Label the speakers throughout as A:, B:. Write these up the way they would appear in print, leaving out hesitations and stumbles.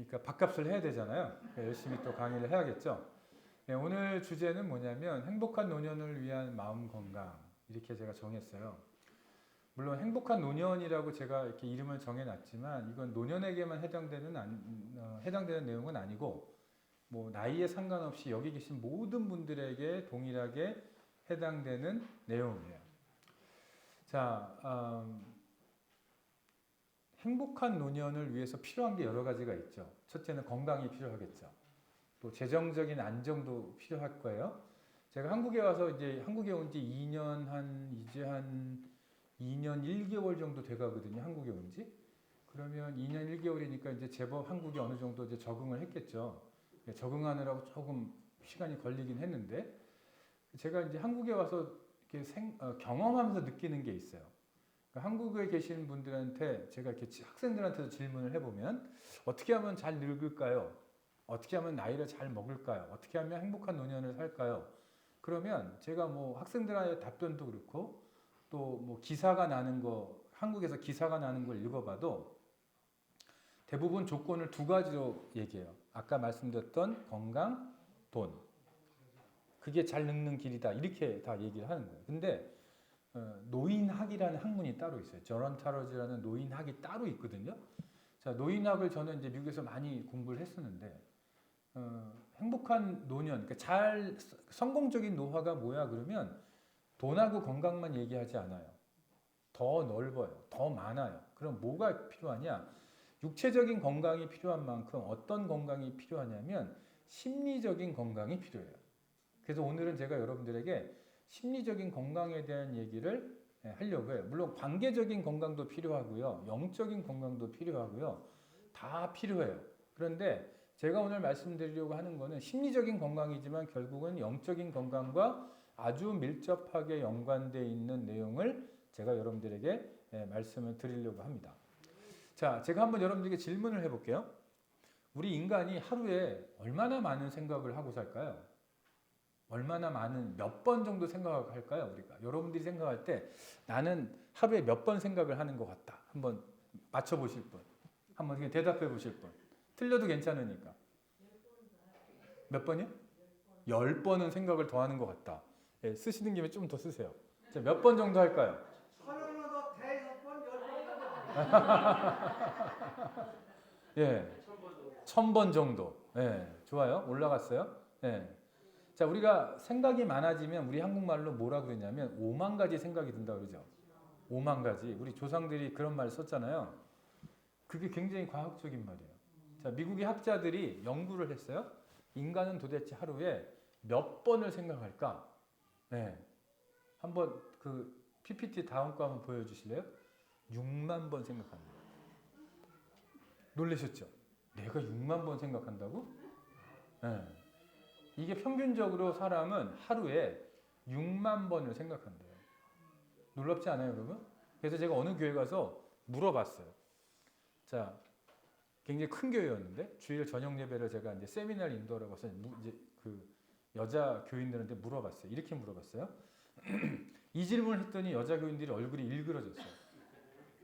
A: 그러니까 밥값을 해야 되잖아요. 그러니까 열심히 또 강의를 해야겠죠. 네, 오늘 주제는 뭐냐면 행복한 노년을 위한 마음 건강 이렇게 제가 정했어요. 물론 행복한 노년이라고 제가 이렇게 이름을 정해놨지만 이건 노년에게만 해당되는 내용은 아니고 뭐 나이에 상관없이 여기 계신 모든 분들에게 동일하게 해당되는 내용이에요. 자, 행복한 노년을 위해서 필요한 게 여러 가지가 있죠. 첫째는 건강이 필요하겠죠. 또 재정적인 안정도 필요할 거예요. 제가 한국에 와서 이제 한국에 온 지 이제 한 2년 1개월 정도 돼 가거든요. 한국에 온 지. 그러면 2년 1개월이니까 이제 제법 한국에 어느 정도 이제 적응을 했겠죠. 적응하느라고 조금 시간이 걸리긴 했는데 제가 이제 한국에 와서 이렇게 경험하면서 느끼는 게 있어요. 그러니까 한국에 계신 분들한테 제가 이렇게 학생들한테도 질문을 해보면 어떻게 하면 잘 늙을까요? 어떻게 하면 나이를 잘 먹을까요? 어떻게 하면 행복한 노년을 살까요? 그러면 제가 뭐 학생들의 답변도 그렇고 또 뭐 기사가 나는 거 한국에서 기사가 나는 걸 읽어봐도 대부분 조건을 두 가지로 얘기해요. 아까 말씀드렸던 건강, 돈. 그게 잘 늙는 길이다. 이렇게 다 얘기를 하는 거예요. 근데 노인학이라는 학문이 따로 있어요. 저런 타로즈라는 노인학이 따로 있거든요. 자, 노인학을 저는 이제 미국에서 많이 공부를 했었는데 행복한 노년, 그러니까 성공적인 노화가 뭐야 그러면 돈하고 건강만 얘기하지 않아요. 더 넓어요. 더 많아요. 그럼 뭐가 필요하냐? 육체적인 건강이 필요한 만큼 어떤 건강이 필요하냐면 심리적인 건강이 필요해요. 그래서 오늘은 제가 여러분들에게 심리적인 건강에 대한 얘기를 하려고 해요. 물론 관계적인 건강도 필요하고요. 영적인 건강도 필요하고요. 다 필요해요. 그런데 제가 오늘 말씀드리려고 하는 거는 심리적인 건강이지만 결국은 영적인 건강과 아주 밀접하게 연관되어 있는 내용을 제가 여러분들에게 말씀을 드리려고 합니다. 자, 제가 한번 여러분들에게 질문을 해볼게요. 우리 인간이 하루에 얼마나 많은 생각을 하고 살까요? 얼마나 많은 몇 번 정도 생각할까요? 우리가 여러분들이 생각할 때 나는 하루에 몇 번 생각을 하는 것 같다. 한번 맞춰보실 분, 한번 대답해 보실 분. 틀려도 괜찮으니까. 몇 번이요? 10번은 생각을 더 하는 것 같다. 예, 쓰시는 김에 좀 더 쓰세요. 자, 몇 번 정도 할까요?
B: 서른여덟 대여섯 번 10번.
A: 예, 1000번 정도. 예, 좋아요. 올라갔어요. 예. 자, 우리가 생각이 많아지면 우리 한국말로 뭐라 그러냐면 5만 가지 생각이 든다 그러죠. 5만 가지. 우리 조상들이 그런 말 썼잖아요. 그게 굉장히 과학적인 말이에요. 자, 미국의 학자들이 연구를 했어요. 인간은 도대체 하루에 몇 번을 생각할까? 네. 한번 그 PPT 다음 거 한번 보여주실래요? 6만 번 생각합니다. 놀라셨죠? 내가 6만 번 생각한다고? 네. 이게 평균적으로 사람은 하루에 6만 번을 생각한대요. 놀랍지 않아요, 여러분? 그래서 제가 어느 교회 가서 물어봤어요. 자, 굉장히 큰 교회였는데 주일 저녁 예배를 제가 이제 세미나를 인도하라고 해서 이제 그 여자 교인들한테 물어봤어요. 이렇게 물어봤어요. 이 질문을 했더니 여자 교인들이 얼굴이 일그러졌어요.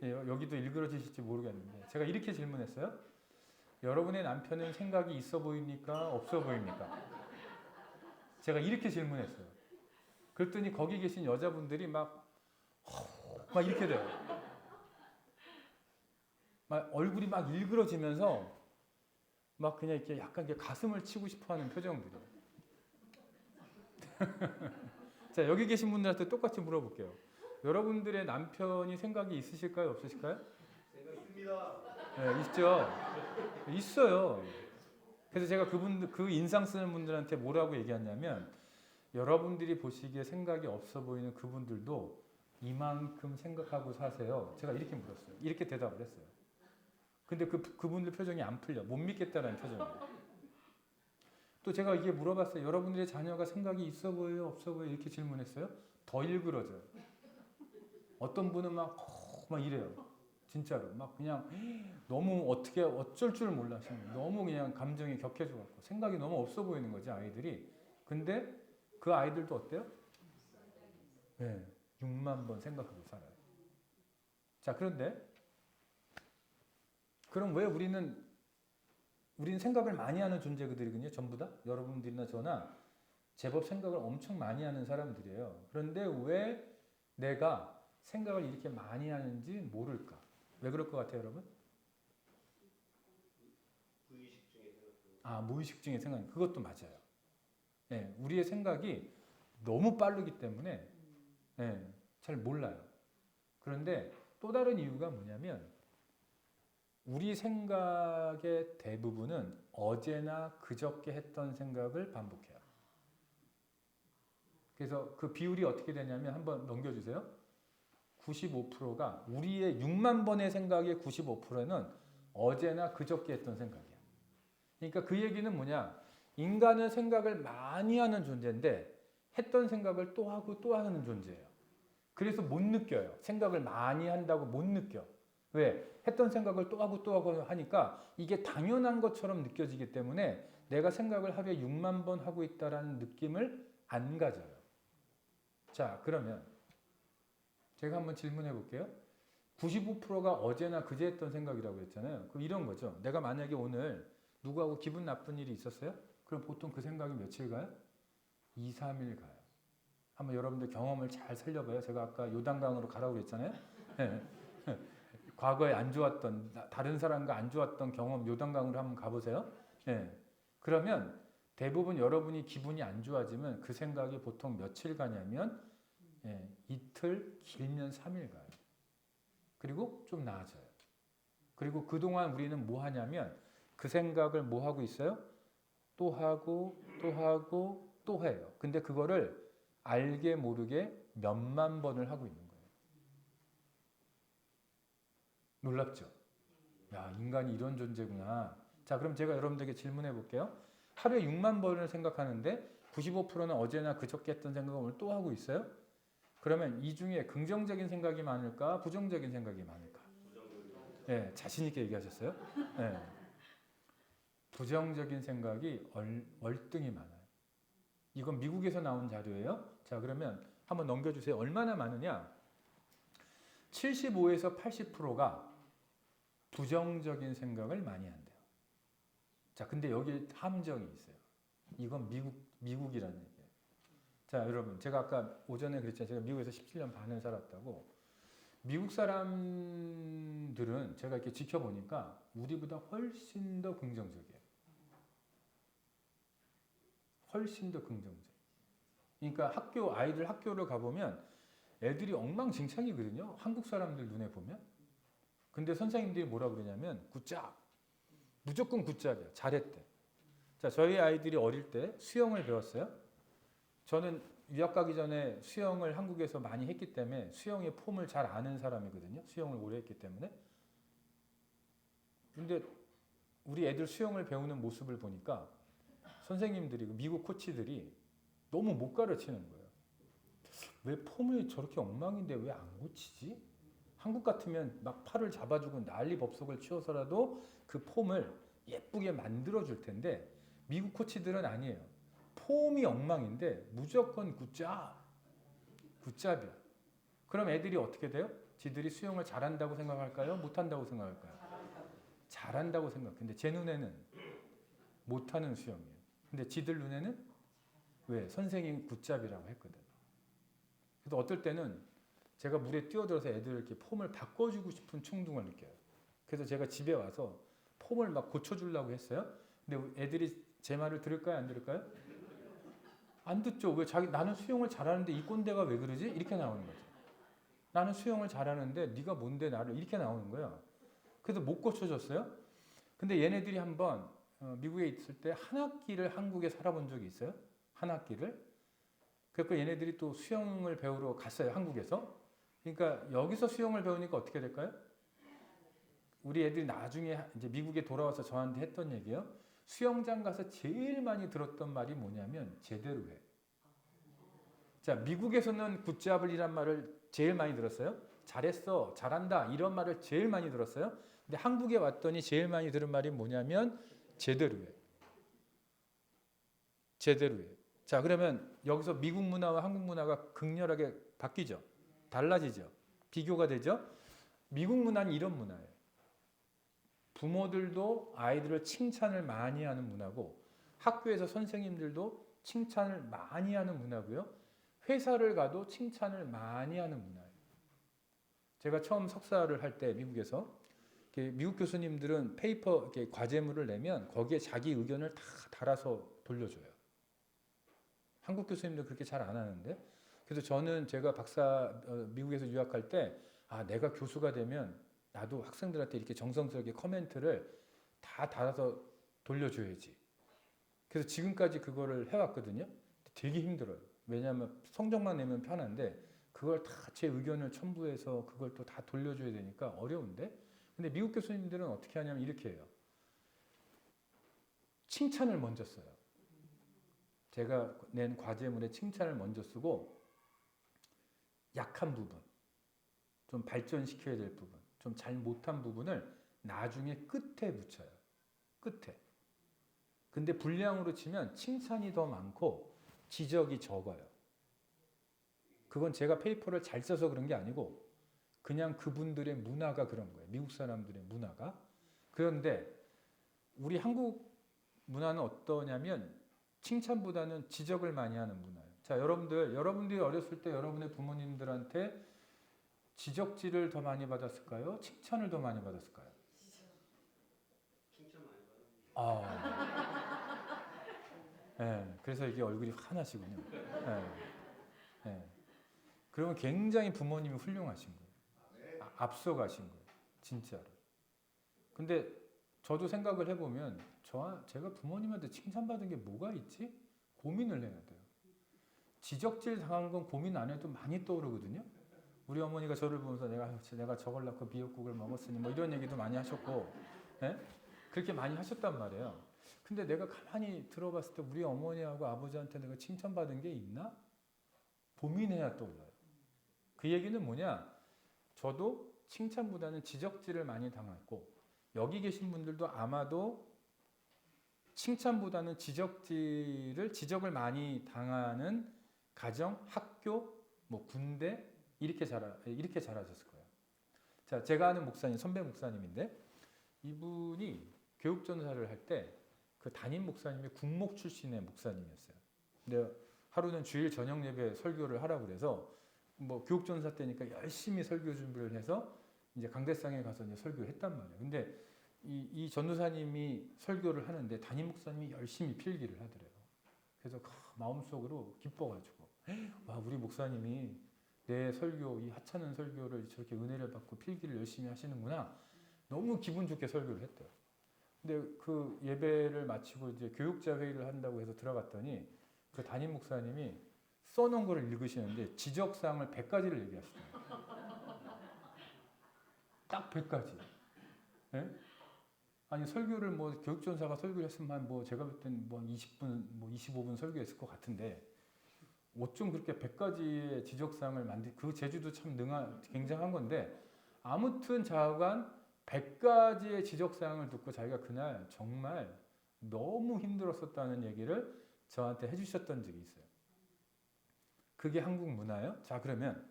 A: 예, 여기도 일그러지실지 모르겠는데 제가 이렇게 질문했어요. 여러분의 남편은 생각이 있어 보입니까? 없어 보입니까? 제가 이렇게 질문했어요. 그랬더니 거기 계신 여자분들이 막 이렇게 돼요. 막 얼굴이 막 일그러지면서 막 그냥 이렇게 약간 이렇게 가슴을 치고 싶어하는 표정들이에요. 자, 여기 계신 분들한테 똑같이 물어볼게요. 여러분들의 남편이 생각이 있으실까요? 없으실까요?
B: 있습니다.
A: 네, 있죠. 있어요. 그래서 제가 그 인상 쓰는 분들한테 뭐라고 얘기하냐면 여러분들이 보시기에 생각이 없어 보이는 그분들도 이만큼 생각하고 사세요. 제가 이렇게 물었어요. 이렇게 대답을 했어요. 근데 그분들 표정이 안 풀려. 못 믿겠다는 표정이에요. 또 제가 이게 물어봤어요. 여러분들의 자녀가 생각이 있어 보여요? 없어 보여요? 이렇게 질문했어요. 더 일그러져요. 어떤 분은 막 이래요. 진짜로. 막 그냥 너무 어쩔 줄 몰라. 너무 그냥 감정이 격해져갖고 생각이 너무 없어 보이는 거지, 아이들이. 근데 그 아이들도 어때요? 네, 6만 번 생각하고 살아요. 자, 그런데 그럼 왜 우리는 우리는 생각을 많이 하는 존재들이거든요. 전부 다 여러분들이나 저나 제법 생각을 엄청 많이 하는 사람들이에요. 그런데 왜 내가 생각을 이렇게 많이 하는지 모를까? 왜 그럴 것 같아요, 여러분?
B: 무의식 중에 생각.
A: 아, 무의식 중에 생각. 그것도 맞아요. 예, 우리의 생각이 너무 빠르기 때문에 예, 잘 몰라요. 그런데 또 다른 이유가 뭐냐면 우리 생각의 대부분은 어제나 그저께 했던 생각을 반복해요. 그래서 그 비율이 어떻게 되냐면 한번 넘겨주세요. 95%가 우리의 6만 번의 생각의 95%는 어제나 그저께 했던 생각이야. 그러니까 그 얘기는 뭐냐? 인간은 생각을 많이 하는 존재인데 했던 생각을 또 하고 또 하는 존재예요. 그래서 못 느껴요. 생각을 많이 한다고 못 느껴. 왜? 했던 생각을 또 하고 또 하고 하니까 이게 당연한 것처럼 느껴지기 때문에 내가 생각을 하루에 6만 번 하고 있다라는 느낌을 안 가져요. 자, 그러면 제가 한번 질문해 볼게요. 95%가 어제나 그제 했던 생각이라고 했잖아요. 그럼 이런 거죠. 내가 만약에 오늘 누구하고 기분 나쁜 일이 있었어요? 그럼 보통 그 생각이 며칠 가요? 2, 3일 가요. 한번 여러분들 경험을 잘 살려봐요. 제가 아까 요단강으로 가라고 그랬잖아요. 네. 과거에 안 좋았던 다른 사람과 안 좋았던 경험 요단강으로 한번 가보세요. 네. 그러면 대부분 여러분이 기분이 안 좋아지면 그 생각이 보통 며칠 가냐면 이틀 길면 3일 가요. 그리고 좀 나아져요. 그리고 그동안 우리는 뭐 하냐면 그 생각을 뭐 하고 있어요? 또 하고 또 하고 또 해요. 근데 그거를 알게 모르게 몇만 번을 하고 있는 거예요. 놀랍죠? 야, 인간이 이런 존재구나. 자, 그럼 제가 여러분들에게 질문해 볼게요. 하루에 6만 번을 생각하는데 95%는 어제나 그저께 했던 생각을 오늘 또 하고 있어요? 그러면 이 중에 긍정적인 생각이 많을까? 부정적인 생각이 많을까? 네, 자신 있게 얘기하셨어요? 네. 부정적인 생각이 월등히 많아요. 이건 미국에서 나온 자료예요. 자, 그러면 한번 넘겨주세요. 얼마나 많으냐? 75에서 80%가 부정적인 생각을 많이 한대요. 자, 근데 여기 함정이 있어요. 이건 미국이라는 얘기예요. 자, 여러분, 제가 아까 오전에 그랬잖아요. 제가 미국에서 17년 반을 살았다고. 미국 사람들은 제가 이렇게 지켜보니까 우리보다 훨씬 더 긍정적이에요. 훨씬 더 긍정적. 그러니까 아이들 학교를 가보면 애들이 엉망진창이거든요. 한국 사람들 눈에 보면. 근데 선생님들이 뭐라 그러냐면 굿잡. 무조건 굿잡이야. 잘했대. 자, 저희 아이들이 어릴 때 수영을 배웠어요. 저는 유학 가기 전에 수영을 한국에서 많이 했기 때문에 수영의 폼을 잘 아는 사람이거든요. 수영을 오래 했기 때문에. 근데 우리 애들 수영을 배우는 모습을 보니까 선생님들이 미국 코치들이 너무 못 가르치는 거예요. 왜 폼이 저렇게 엉망인데 왜 안 고치지? 한국 같으면 막 팔을 잡아주고 난리 법석을 치워서라도 그 폼을 예쁘게 만들어줄 텐데 미국 코치들은 아니에요. 폼이 엉망인데 무조건 굿잡이야. 그럼 애들이 어떻게 돼요? 지들이 수영을 잘한다고 생각할까요? 못한다고 생각할까요? 잘한다고 생각. 근데 제 눈에는 못하는 수영이에요. 근데 지들 눈에는 왜? 선생님이 굿잡이라고 했거든. 그래서 어떨 때는 제가 물에 뛰어들어서 애들 이렇게 폼을 바꿔주고 싶은 충동을 느껴요. 그래서 제가 집에 와서 폼을 막 고쳐주려고 했어요. 근데 애들이 제 말을 들을까요? 안 들을까요? 안 듣죠. 왜 나는 수영을 잘하는데 이 꼰대가 왜 그러지? 이렇게 나오는 거죠. 나는 수영을 잘하는데 네가 뭔데 나를 이렇게 나오는 거예요. 그래서 못 고쳐줬어요. 근데 얘네들이 한번 미국에 있을 때 한 학기를 한국에 살아본 적이 있어요. 한 학기를. 그래서 얘네들이 또 수영을 배우러 갔어요. 한국에서. 그러니까 여기서 수영을 배우니까 어떻게 될까요? 우리 애들이 나중에 이제 미국에 돌아와서 저한테 했던 얘기예요. 수영장 가서 제일 많이 들었던 말이 뭐냐면 제대로 해. 자, 미국에서는 굿잡이란 말을 제일 많이 들었어요. 잘했어, 잘한다 이런 말을 제일 많이 들었어요. 근데 한국에 왔더니 제일 많이 들은 말이 뭐냐면 제대로 해. 제대로 해. 자, 그러면 여기서 미국 문화와 한국 문화가 극렬하게 바뀌죠. 달라지죠. 비교가 되죠. 미국 문화는 이런 문화예요. 부모들도 아이들을 칭찬을 많이 하는 문화고 학교에서 선생님들도 칭찬을 많이 하는 문화고요. 회사를 가도 칭찬을 많이 하는 문화예요. 제가 처음 석사를 할 때 미국에서 미국 교수님들은 페이퍼 과제물을 내면 거기에 자기 의견을 다 달아서 돌려줘요. 한국 교수님들 그렇게 잘 안 하는데 그래서 저는 제가 미국에서 유학할 때 내가 교수가 되면 나도 학생들한테 이렇게 정성스럽게 코멘트를 다 달아서 돌려줘야지. 그래서 지금까지 그거를 해왔거든요. 되게 힘들어요. 왜냐하면 성적만 내면 편한데 그걸 다 제 의견을 첨부해서 그걸 또 다 돌려줘야 되니까 어려운데 근데 미국 교수님들은 어떻게 하냐면 이렇게 해요. 칭찬을 먼저 써요. 제가 낸 과제물에 칭찬을 먼저 쓰고 약한 부분, 좀 발전시켜야 될 부분, 좀 잘 못한 부분을 나중에 끝에 붙여요. 끝에. 근데 분량으로 치면 칭찬이 더 많고 지적이 적어요. 그건 제가 페이퍼를 잘 써서 그런 게 아니고 그냥 그분들의 문화가 그런 거예요. 미국 사람들의 문화가. 그런데 우리 한국 문화는 어떠냐면 칭찬보다는 지적을 많이 하는 문화예요. 자, 여러분들이 어렸을 때 여러분의 부모님들한테 지적질을 더 많이 받았을까요? 칭찬을 더 많이 받았을까요?
B: 칭찬 많이 받았어요.
A: 네, 그래서 이게 얼굴이 환하시군요. 네, 네. 그러면 굉장히 부모님이 훌륭하신 거예요. 앞서가신 거예요. 진짜로. 근데 저도 생각을 해보면 제가 부모님한테 칭찬받은 게 뭐가 있지? 고민을 해야 돼요. 지적질 당한 건 고민 안 해도 많이 떠오르거든요. 우리 어머니가 저를 보면서 내가 저걸 낳고 미역국을 먹었으니 뭐 이런 얘기도 많이 하셨고 네? 그렇게 많이 하셨단 말이에요. 근데 내가 가만히 들어봤을 때 우리 어머니하고 아버지한테 내가 칭찬받은 게 있나? 고민해야 떠올라요. 그 얘기는 뭐냐? 저도 칭찬보다는 지적질을 많이 당했고 여기 계신 분들도 아마도 칭찬보다는 지적을 많이 당하는 가정, 학교, 뭐 군대 이렇게 자라셨을 거예요. 자, 제가 아는 목사님, 선배 목사님인데 이분이 교육전사를 할 때 그 담임 목사님이 국목 출신의 목사님이었어요. 근데 하루는 주일 저녁 예배 설교를 하라고 그래서 뭐 교육전사 때니까 열심히 설교 준비를 해서 이제 강대상에 가서 이제 설교를 했단 말이에요. 근데 이 전도사님이 설교를 하는데 담임 목사님이 열심히 필기를 하더래요. 그래서 마음속으로 기뻐가지고 와 우리 목사님이 내 설교 이 하찮은 설교를 저렇게 은혜를 받고 필기를 열심히 하시는구나. 너무 기분 좋게 설교를 했대요. 근데 그 예배를 마치고 이제 교육자 회의를 한다고 해서 들어갔더니 그 담임 목사님이 써놓은 거를 읽으시는데 지적사항을 100가지를 얘기하시더라고요. 딱 100가지. 네? 아니 설교를 뭐 교육전사가 설교를 했으면 뭐 제가 볼 때는 뭐 20분, 뭐 25분 설교했을 것 같은데 어쩜 그렇게 100가지의 지적사항을 그 재주도 참 굉장한 건데 아무튼 좌우간 100가지의 지적사항을 듣고 자기가 그날 정말 너무 힘들었었다는 얘기를 저한테 해주셨던 적이 있어요. 그게 한국 문화예요? 자 그러면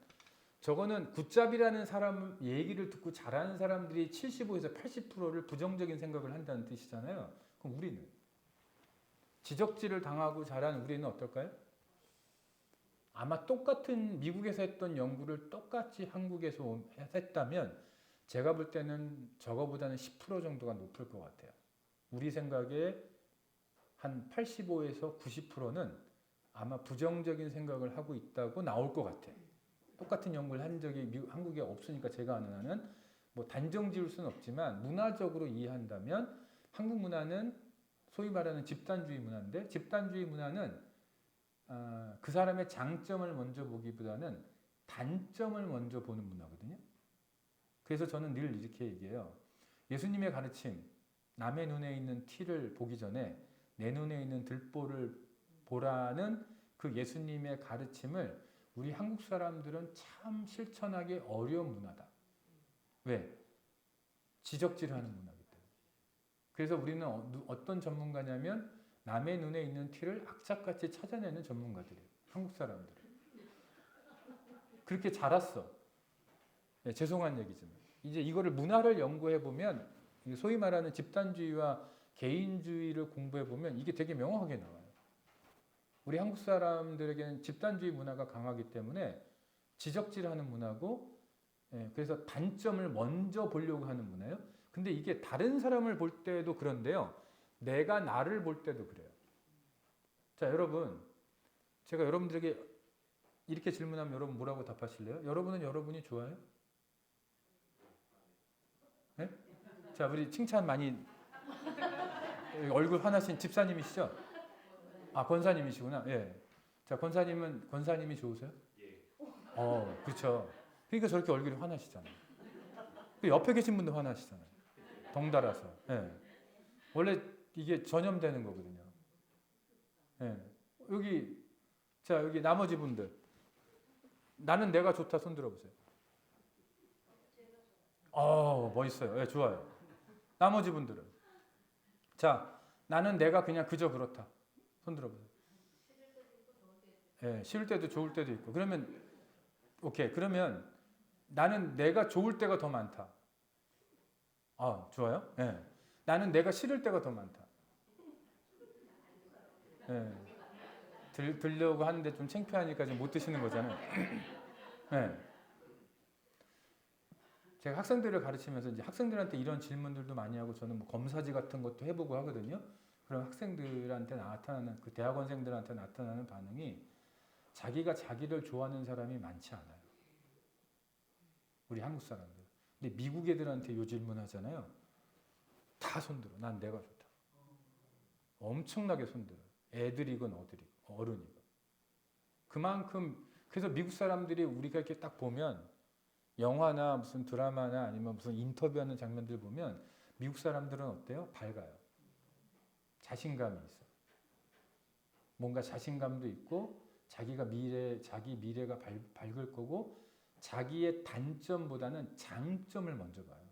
A: 저거는 굿잡이라는 사람 얘기를 듣고 잘하는 사람들이 75에서 80%를 부정적인 생각을 한다는 뜻이잖아요. 그럼 우리는 지적질을 당하고 잘한 우리는 어떨까요? 아마 똑같은 미국에서 했던 연구를 똑같이 한국에서 했다면 제가 볼 때는 저거보다는 10% 정도가 높을 것 같아요. 우리 생각에 한 85에서 90%는 아마 부정적인 생각을 하고 있다고 나올 것 같아요. 똑같은 연구를 한 적이 한국에 없으니까 제가 아는 한은 뭐 단정 지을 수는 없지만 문화적으로 이해한다면 한국 문화는 소위 말하는 집단주의 문화인데 집단주의 문화는 그 사람의 장점을 먼저 보기보다는 단점을 먼저 보는 문화거든요. 그래서 저는 늘 이렇게 얘기해요. 예수님의 가르침, 남의 눈에 있는 티를 보기 전에 내 눈에 있는 들보를 보라는 그 예수님의 가르침을 우리 한국 사람들은 참 실천하기 어려운 문화다. 왜? 지적질하는 문화이기 때문에. 그래서 우리는 어떤 전문가냐면 남의 눈에 있는 티를 악착같이 찾아내는 전문가들이에요. 한국 사람들은. 그렇게 자랐어. 네, 죄송한 얘기지만. 이제 이거를 문화를 연구해 보면 이게 소위 말하는 집단주의와 개인주의를 공부해 보면 이게 되게 명확하게 나와요. 우리 한국 사람들에게는 집단주의 문화가 강하기 때문에 지적질하는 문화고, 그래서 단점을 먼저 보려고 하는 문화예요. 근데 이게 다른 사람을 볼 때도 그런데요. 내가 나를 볼 때도 그래요. 자, 여러분, 제가 여러분들에게 이렇게 질문하면 여러분 뭐라고 답하실래요? 여러분은 여러분이 좋아요? 네? 자, 우리 칭찬 많이, 얼굴 환하신 집사님이시죠? 아, 권사님이시구나. 예. 자, 권사님이 좋으세요?
B: 예.
A: 그렇죠. 그러니까 저렇게 얼굴이 환하시잖아요. 그 옆에 계신 분도 환하시잖아요. 덩달아서. 예. 원래 이게 전염되는 거거든요. 예. 여기 나머지 분들. 나는 내가 좋다 손 들어보세요. 멋있어요. 예, 좋아요. 나머지 분들은. 자, 나는 내가 그냥 그저 그렇다. 손 들어보세요. 예, 싫을 때도 좋을 때도 있고. 그러면 오케이. 그러면 나는 내가 좋을 때가 더 많다. 좋아요? 예. 나는 내가 싫을 때가 더 많다. 예. 들려고 하는데 좀 창피하니까 좀 못 드시는 거잖아요. 예. 제가 학생들을 가르치면서 이제 학생들한테 이런 질문들도 많이 하고 저는 뭐 검사지 같은 것도 해보고 하거든요. 그럼 학생들한테 나타나는 그 대학원생들한테 나타나는 반응이 자기가 자기를 좋아하는 사람이 많지 않아요. 우리 한국 사람들. 근데 미국 애들한테 요 질문 하잖아요. 다 손들어. 난 내가 좋다. 엄청나게 손들어. 애들이건 어른이건. 그만큼 그래서 미국 사람들이 우리가 이렇게 딱 보면 영화나 무슨 드라마나 아니면 무슨 인터뷰하는 장면들 보면 미국 사람들은 어때요? 밝아요. 자신감이 있어. 뭔가 자신감도 있고 자기 미래가 밝을 거고 자기의 단점보다는 장점을 먼저 봐요.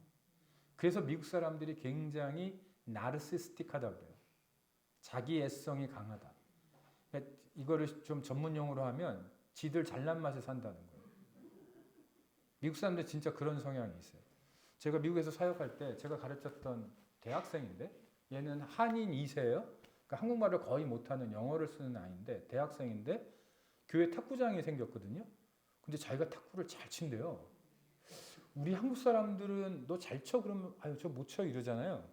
A: 그래서 미국 사람들이 굉장히 나르시스틱하다고 그래요. 자기 애성이 강하다. 이거를 좀 전문 용어로 하면 지들 잘난 맛에 산다는 거예요. 미국 사람들 진짜 그런 성향이 있어요. 제가 미국에서 사역할 때 제가 가르쳤던 대학생인데 얘는 한인 2세예요. 그러니까 한국말을 거의 못하는 영어를 쓰는 아이인데 대학생인데 교회 탁구장이 생겼거든요. 근데 자기가 탁구를 잘 친대요. 우리 한국 사람들은 너 잘 쳐? 그러면 아유 저 못 쳐 이러잖아요.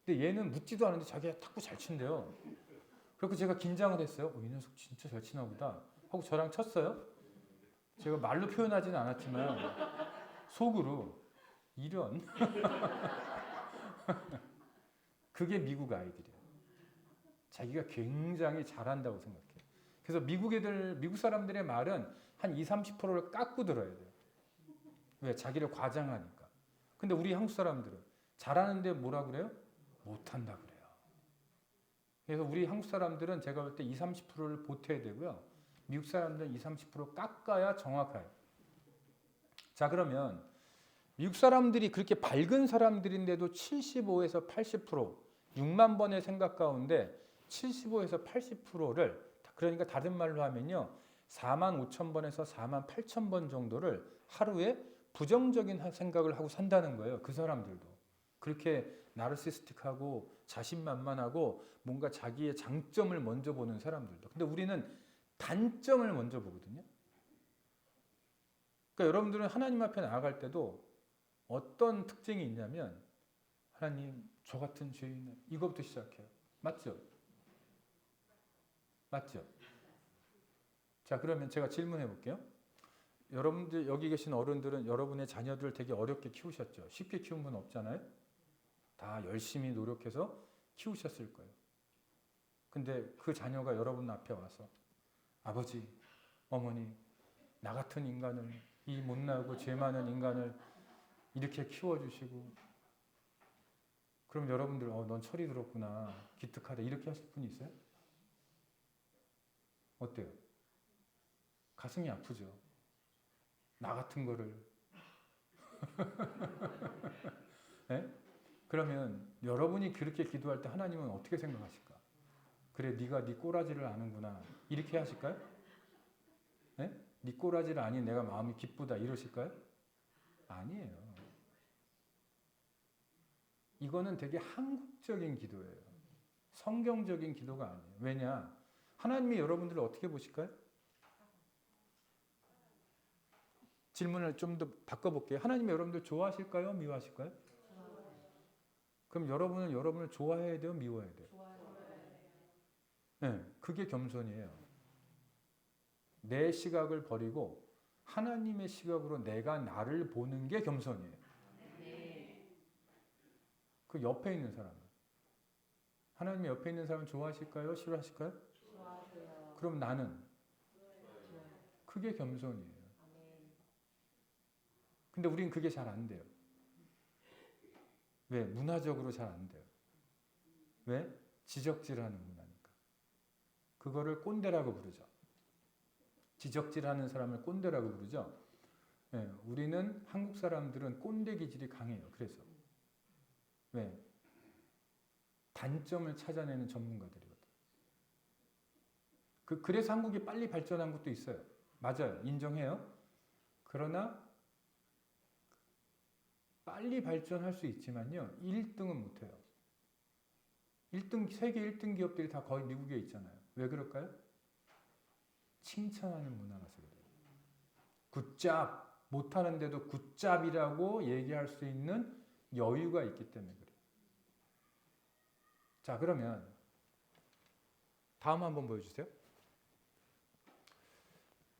A: 근데 얘는 묻지도 않은데 자기가 탁구 잘 친대요. 그래서 제가 긴장을 했어요. 이 녀석 진짜 잘 치나 보다 하고 저랑 쳤어요. 제가 말로 표현하지는 않았지만 속으로 이런 그게 미국 아이들이에요. 자기가 굉장히 잘한다고 생각해요. 그래서 미국 사람들의 말은 한 20-30%를 깎고 들어야 돼요. 왜? 자기를 과장하니까. 근데 우리 한국 사람들은 잘하는데 뭐라 그래요? 못한다 그래요. 그래서 우리 한국 사람들은 제가 볼 때 20-30%를 보태야 되고요. 미국 사람들은 20-30% 깎아야 정확해요. 자, 그러면 미국 사람들이 그렇게 밝은 사람들인데도 75에서 80%, 6만 번의 생각 가운데 75에서 80%를 그러니까 다른 말로 하면요. 4만 5천 번에서 4만 8천 번 정도를 하루에 부정적인 생각을 하고 산다는 거예요. 그 사람들도. 그렇게 나르시스틱하고 자신만만하고 뭔가 자기의 장점을 먼저 보는 사람들도. 근데 우리는 단점을 먼저 보거든요. 그러니까 여러분들은 하나님 앞에 나아갈 때도 어떤 특징이 있냐면 하나님 저 같은 죄인 이것부터 시작해요. 맞죠? 맞죠? 자, 그러면 제가 질문해 볼게요. 여러분들 여기 계신 어른들은 여러분의 자녀들을 되게 어렵게 키우셨죠. 쉽게 키운 분 없잖아요. 다 열심히 노력해서 키우셨을 거예요. 근데 그 자녀가 여러분 앞에 와서 아버지, 어머니, 나 같은 인간을 이 못나고 죄 많은 인간을 이렇게 키워주시고 그럼 여러분들 넌 철이 들었구나 기특하다 이렇게 하실 분이 있어요? 어때요? 가슴이 아프죠. 나 같은 거를 네? 그러면 여러분이 그렇게 기도할 때 하나님은 어떻게 생각하실까? 그래 네가 네 꼬라지를 아는구나 이렇게 하실까요? 네? 네 꼬라지를 아니 내가 마음이 기쁘다 이러실까요? 아니에요. 이거는 되게 한국적인 기도예요. 성경적인 기도가 아니에요. 왜냐? 하나님이 여러분들을 어떻게 보실까요? 질문을 좀 더 바꿔볼게요. 하나님이 여러분들 좋아하실까요? 미워하실까요? 그럼 여러분은 여러분을 좋아해야 돼요? 미워해야 돼요? 네, 그게 겸손이에요. 내 시각을 버리고 하나님의 시각으로 내가 나를 보는 게 겸손이에요. 그 옆에 있는 사람은 하나님의 옆에 있는 사람은 좋아하실까요? 싫어하실까요? 그럼 나는 그게 겸손이에요. 근데 우린 그게 잘 안 돼요. 왜? 문화적으로 잘 안 돼요. 왜? 지적질하는 문화니까. 그거를 꼰대라고 부르죠. 지적질하는 사람을 꼰대라고 부르죠. 네, 우리는 한국 사람들은 꼰대 기질이 강해요. 그래서 왜? 단점을 찾아내는 전문가들이거든. 그래서 한국이 빨리 발전한 것도 있어요. 맞아요. 인정해요. 그러나 빨리 발전할 수 있지만요. 1등은 못해요. 1등, 세계 1등 기업들이 다 거의 미국에 있잖아요. 왜 그럴까요? 칭찬하는 문화라서 그래요. 굿잡! 못하는데도 굿잡이라고 얘기할 수 있는 여유가 있기 때문에 그래요. 자, 그러면 다음 한번 보여주세요.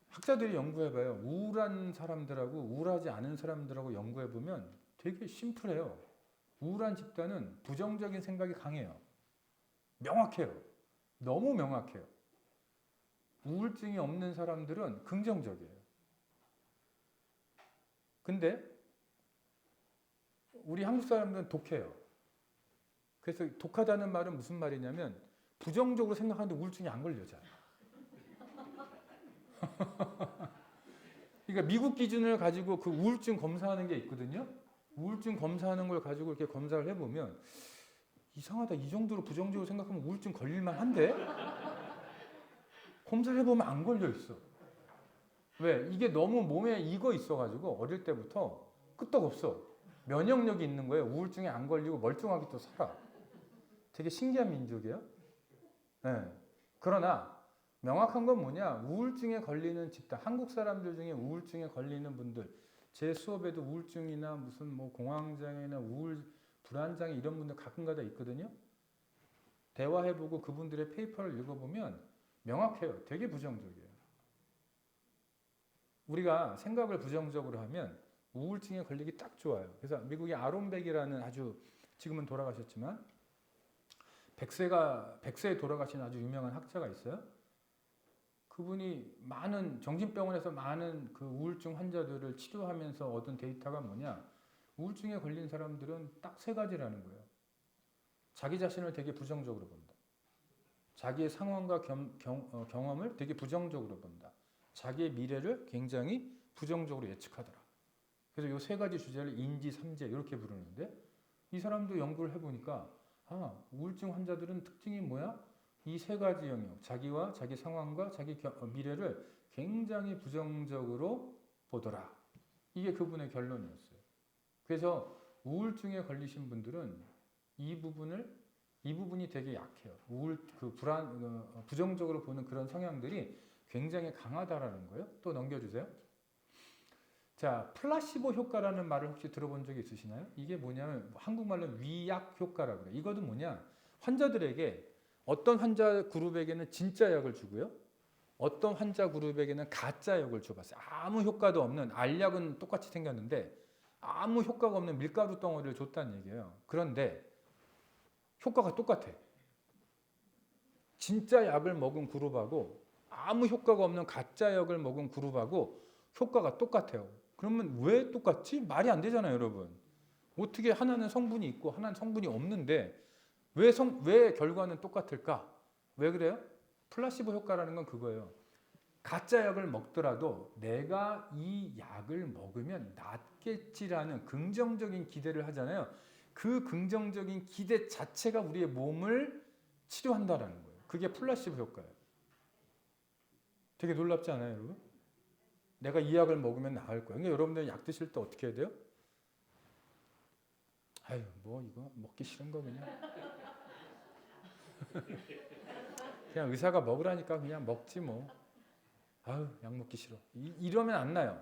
A: 학자들이 연구해봐요. 우울한 사람들하고 우울하지 않은 사람들하고 연구해보면 되게 심플해요. 우울한 집단은 부정적인 생각이 강해요. 명확해요. 너무 명확해요. 우울증이 없는 사람들은 긍정적이에요. 근데 우리 한국 사람들은 독해요. 그래서 독하다는 말은 무슨 말이냐면 부정적으로 생각하는데 우울증이 안 걸려 잘. 그러니까 미국 기준을 가지고 그 우울증 검사하는 게 있거든요. 우울증 검사하는 걸 가지고 이렇게 검사를 해보면 이상하다. 이 정도로 부정적으로 생각하면 우울증 걸릴만 한데? 검사를 해보면 안 걸려 있어. 왜? 이게 너무 몸에 익어 있어가지고 어릴 때부터 끄떡없어. 면역력이 있는 거예요. 우울증에 안 걸리고 멀쩡하게 또 살아. 되게 신기한 민족이에요. 네. 그러나 명확한 건 뭐냐? 우울증에 걸리는 집단, 한국 사람들 중에 우울증에 걸리는 분들, 제 수업에도 우울증이나 무슨 뭐 공황장애나 불안장애 이런 분들 가끔가다 있거든요. 대화해보고 그분들의 페이퍼를 읽어보면 명확해요. 되게 부정적이에요. 우리가 생각을 부정적으로 하면 우울증에 걸리기 딱 좋아요. 그래서 미국의 아론백이라는 아주 지금은 돌아가셨지만 백세에 돌아가신 아주 유명한 학자가 있어요. 그분이 많은 정신병원에서 많은 그 우울증 환자들을 치료하면서 얻은 데이터가 뭐냐? 우울증에 걸린 사람들은 딱 세 가지라는 거예요. 자기 자신을 되게 부정적으로 본다. 자기의 상황과 경험을 되게 부정적으로 본다. 자기의 미래를 굉장히 부정적으로 예측하더라. 그래서 이 세 가지 주제를 인지, 삼재 이렇게 부르는데 이 사람도 연구를 해보니까 우울증 환자들은 특징이 뭐야? 이 세 가지 영역, 자기와 자기 상황과 자기 미래를 굉장히 부정적으로 보더라. 이게 그분의 결론이었어요. 그래서 우울증에 걸리신 분들은 이 부분이 되게 약해요. 부정적으로 보는 그런 성향들이 굉장히 강하다라는 거예요. 또 넘겨주세요. 자, 플라시보 효과라는 말을 혹시 들어본 적이 있으시나요? 이게 뭐냐면 한국말로 위약 효과라고 그래요. 이것은 뭐냐? 환자들에게 어떤 환자 그룹에게는 진짜 약을 주고요. 어떤 환자 그룹에게는 가짜 약을 줘봤어요. 아무 효과도 없는 알약은 똑같이 생겼는데 아무 효과가 없는 밀가루 덩어리를 줬다는 얘기예요. 그런데 효과가 똑같아. 진짜 약을 먹은 그룹하고 아무 효과가 없는 가짜 약을 먹은 그룹하고 효과가 똑같아요. 그러면 왜 똑같지? 말이 안 되잖아요, 여러분. 어떻게 하나는 성분이 있고 하나는 성분이 없는데 왜 결과는 똑같을까? 왜 그래요? 플라시보 효과라는 건 그거예요. 가짜 약을 먹더라도 내가 이 약을 먹으면 낫겠지라는 긍정적인 기대를 하잖아요. 그 긍정적인 기대 자체가 우리의 몸을 치료한다라는 거예요. 그게 플라시보 효과예요. 되게 놀랍지 않아요, 여러분? 내가 이 약을 먹으면 나을 거예요. 그러니까 여러분들 약 드실 때 어떻게 해야 돼요? 아유 뭐 이거 먹기 싫은 거 그냥 그냥 의사가 먹으라니까 그냥 먹지 뭐. 아유 약 먹기 싫어. 이러면 안 나요.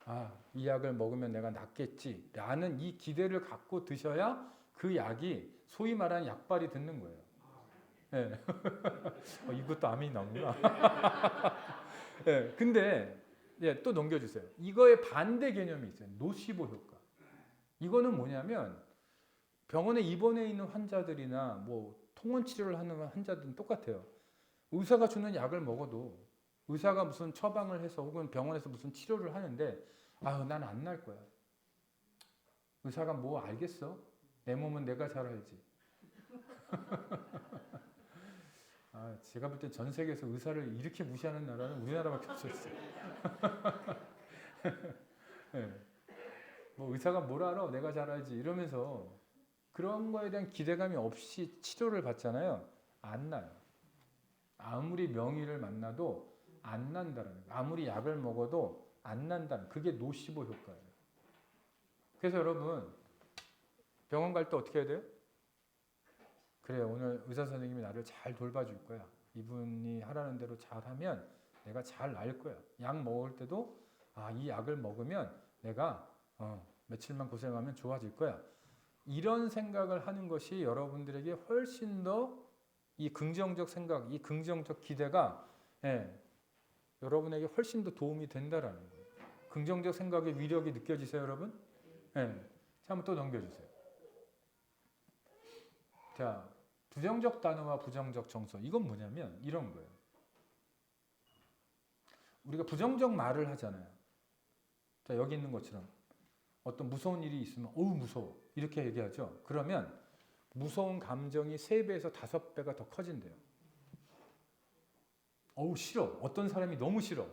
A: 아, 이 약을 먹으면 내가 낫겠지라는 이 기대를 갖고 드셔야 그 약이 소위 말하는 약발이 듣는 거예요. 네. 이것도 암이 나오구나. 네, 근데 또 넘겨주세요. 이거의 반대 개념이 있어요. 노시보 효과. 이거는 뭐냐면 병원에 입원해 있는 환자들이나 뭐 통원 치료를 하는 환자들은 똑같아요. 의사가 주는 약을 먹어도 의사가 무슨 처방을 해서 혹은 병원에서 무슨 치료를 하는데 아유 난 안 날 거야. 의사가 뭐 알겠어? 내 몸은 내가 잘 알지. 아, 제가 볼 때 전 세계에서 의사를 이렇게 무시하는 나라는 우리나라밖에 없었어요. 네. 뭐 의사가 뭘 알아? 내가 잘 알지. 이러면서 그런 거에 대한 기대감이 없이 치료를 받잖아요. 안 나요. 아무리 명의를 만나도 안 난다는 거예요. 아무리 약을 먹어도 안 난다는 그게 노시보 효과예요. 그래서 여러분 병원 갈 때 어떻게 해야 돼요? 그래 오늘 의사 선생님이 나를 잘 돌봐줄 거야. 이분이 하라는 대로 잘하면 내가 잘 나을 거야. 약 먹을 때도 이 약을 먹으면 내가 며칠만 고생하면 좋아질 거야. 이런 생각을 하는 것이 여러분들에게 훨씬 더 이 긍정적 생각, 이 긍정적 기대가 여러분에게 훨씬 더 도움이 된다라는 거예요. 긍정적 생각의 위력이 느껴지세요, 여러분? 자, 한번 또 넘겨주세요. 자, 부정적 단어와 부정적 정서. 이건 뭐냐면 이런 거예요. 우리가 부정적 말을 하잖아요. 자, 여기 있는 것처럼 어떤 무서운 일이 있으면 어우 무서워 이렇게 얘기하죠. 그러면 무서운 감정이 3배에서 5배가 더 커진대요. 어우 싫어. 어떤 사람이 너무 싫어.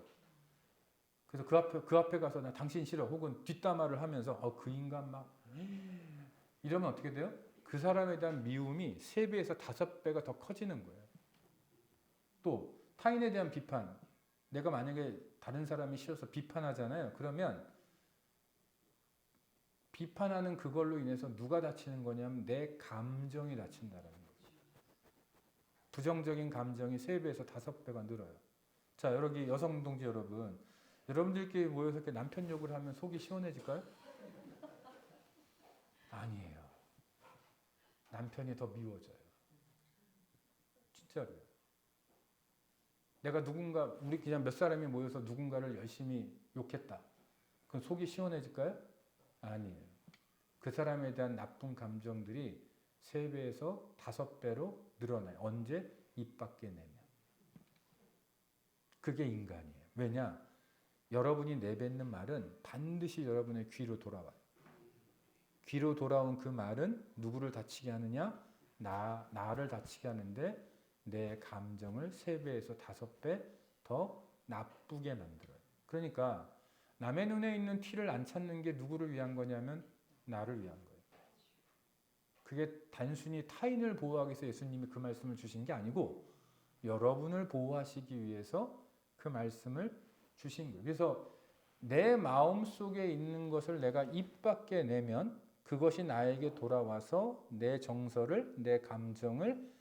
A: 그래서 그 앞에 가서 나 당신 싫어. 혹은 뒷담화를 하면서 그 인간 막 이러면 어떻게 돼요? 그 사람에 대한 미움이 3배에서 5배가 더 커지는 거예요. 또 타인에 대한 비판. 내가 만약에 다른 사람이 싫어서 비판하잖아요. 그러면 비판하는 그걸로 인해서 누가 다치는 거냐면 내 감정이 다친다라는 거죠. 부정적인 감정이 3배에서 5배가 늘어요. 자, 여기 여성 동지 여러분, 여러분들끼리 모여서 이렇게 남편 욕을 하면 속이 시원해질까요? 아니에요. 남편이 더 미워져요. 진짜로요. 내가 우리 그냥 몇 사람이 모여서 누군가를 열심히 욕했다. 그럼 속이 시원해질까요? 아니에요. 그 사람에 대한 나쁜 감정들이 3배에서 5배로 늘어나요. 언제? 입 밖에 내면. 그게 인간이에요. 왜냐? 여러분이 내뱉는 말은 반드시 여러분의 귀로 돌아와요. 귀로 돌아온 그 말은 누구를 다치게 하느냐? 나를 다치게 하는데 내 감정을 3배에서 5배 더 나쁘게 만들어요. 그러니까 남의 눈에 있는 티를 안 찾는 게 누구를 위한 거냐면 나를 위한 거예요. 그게 단순히 타인을 보호하기 위해서 예수님이 그 말씀을 주신 게 아니고 여러분을 보호하시기 위해서 그 말씀을 주신 거예요. 그래서 내 마음 속에 있는 것을 내가 입 밖에 내면 그것이 나에게 돌아와서 내 정서를, 내 감정을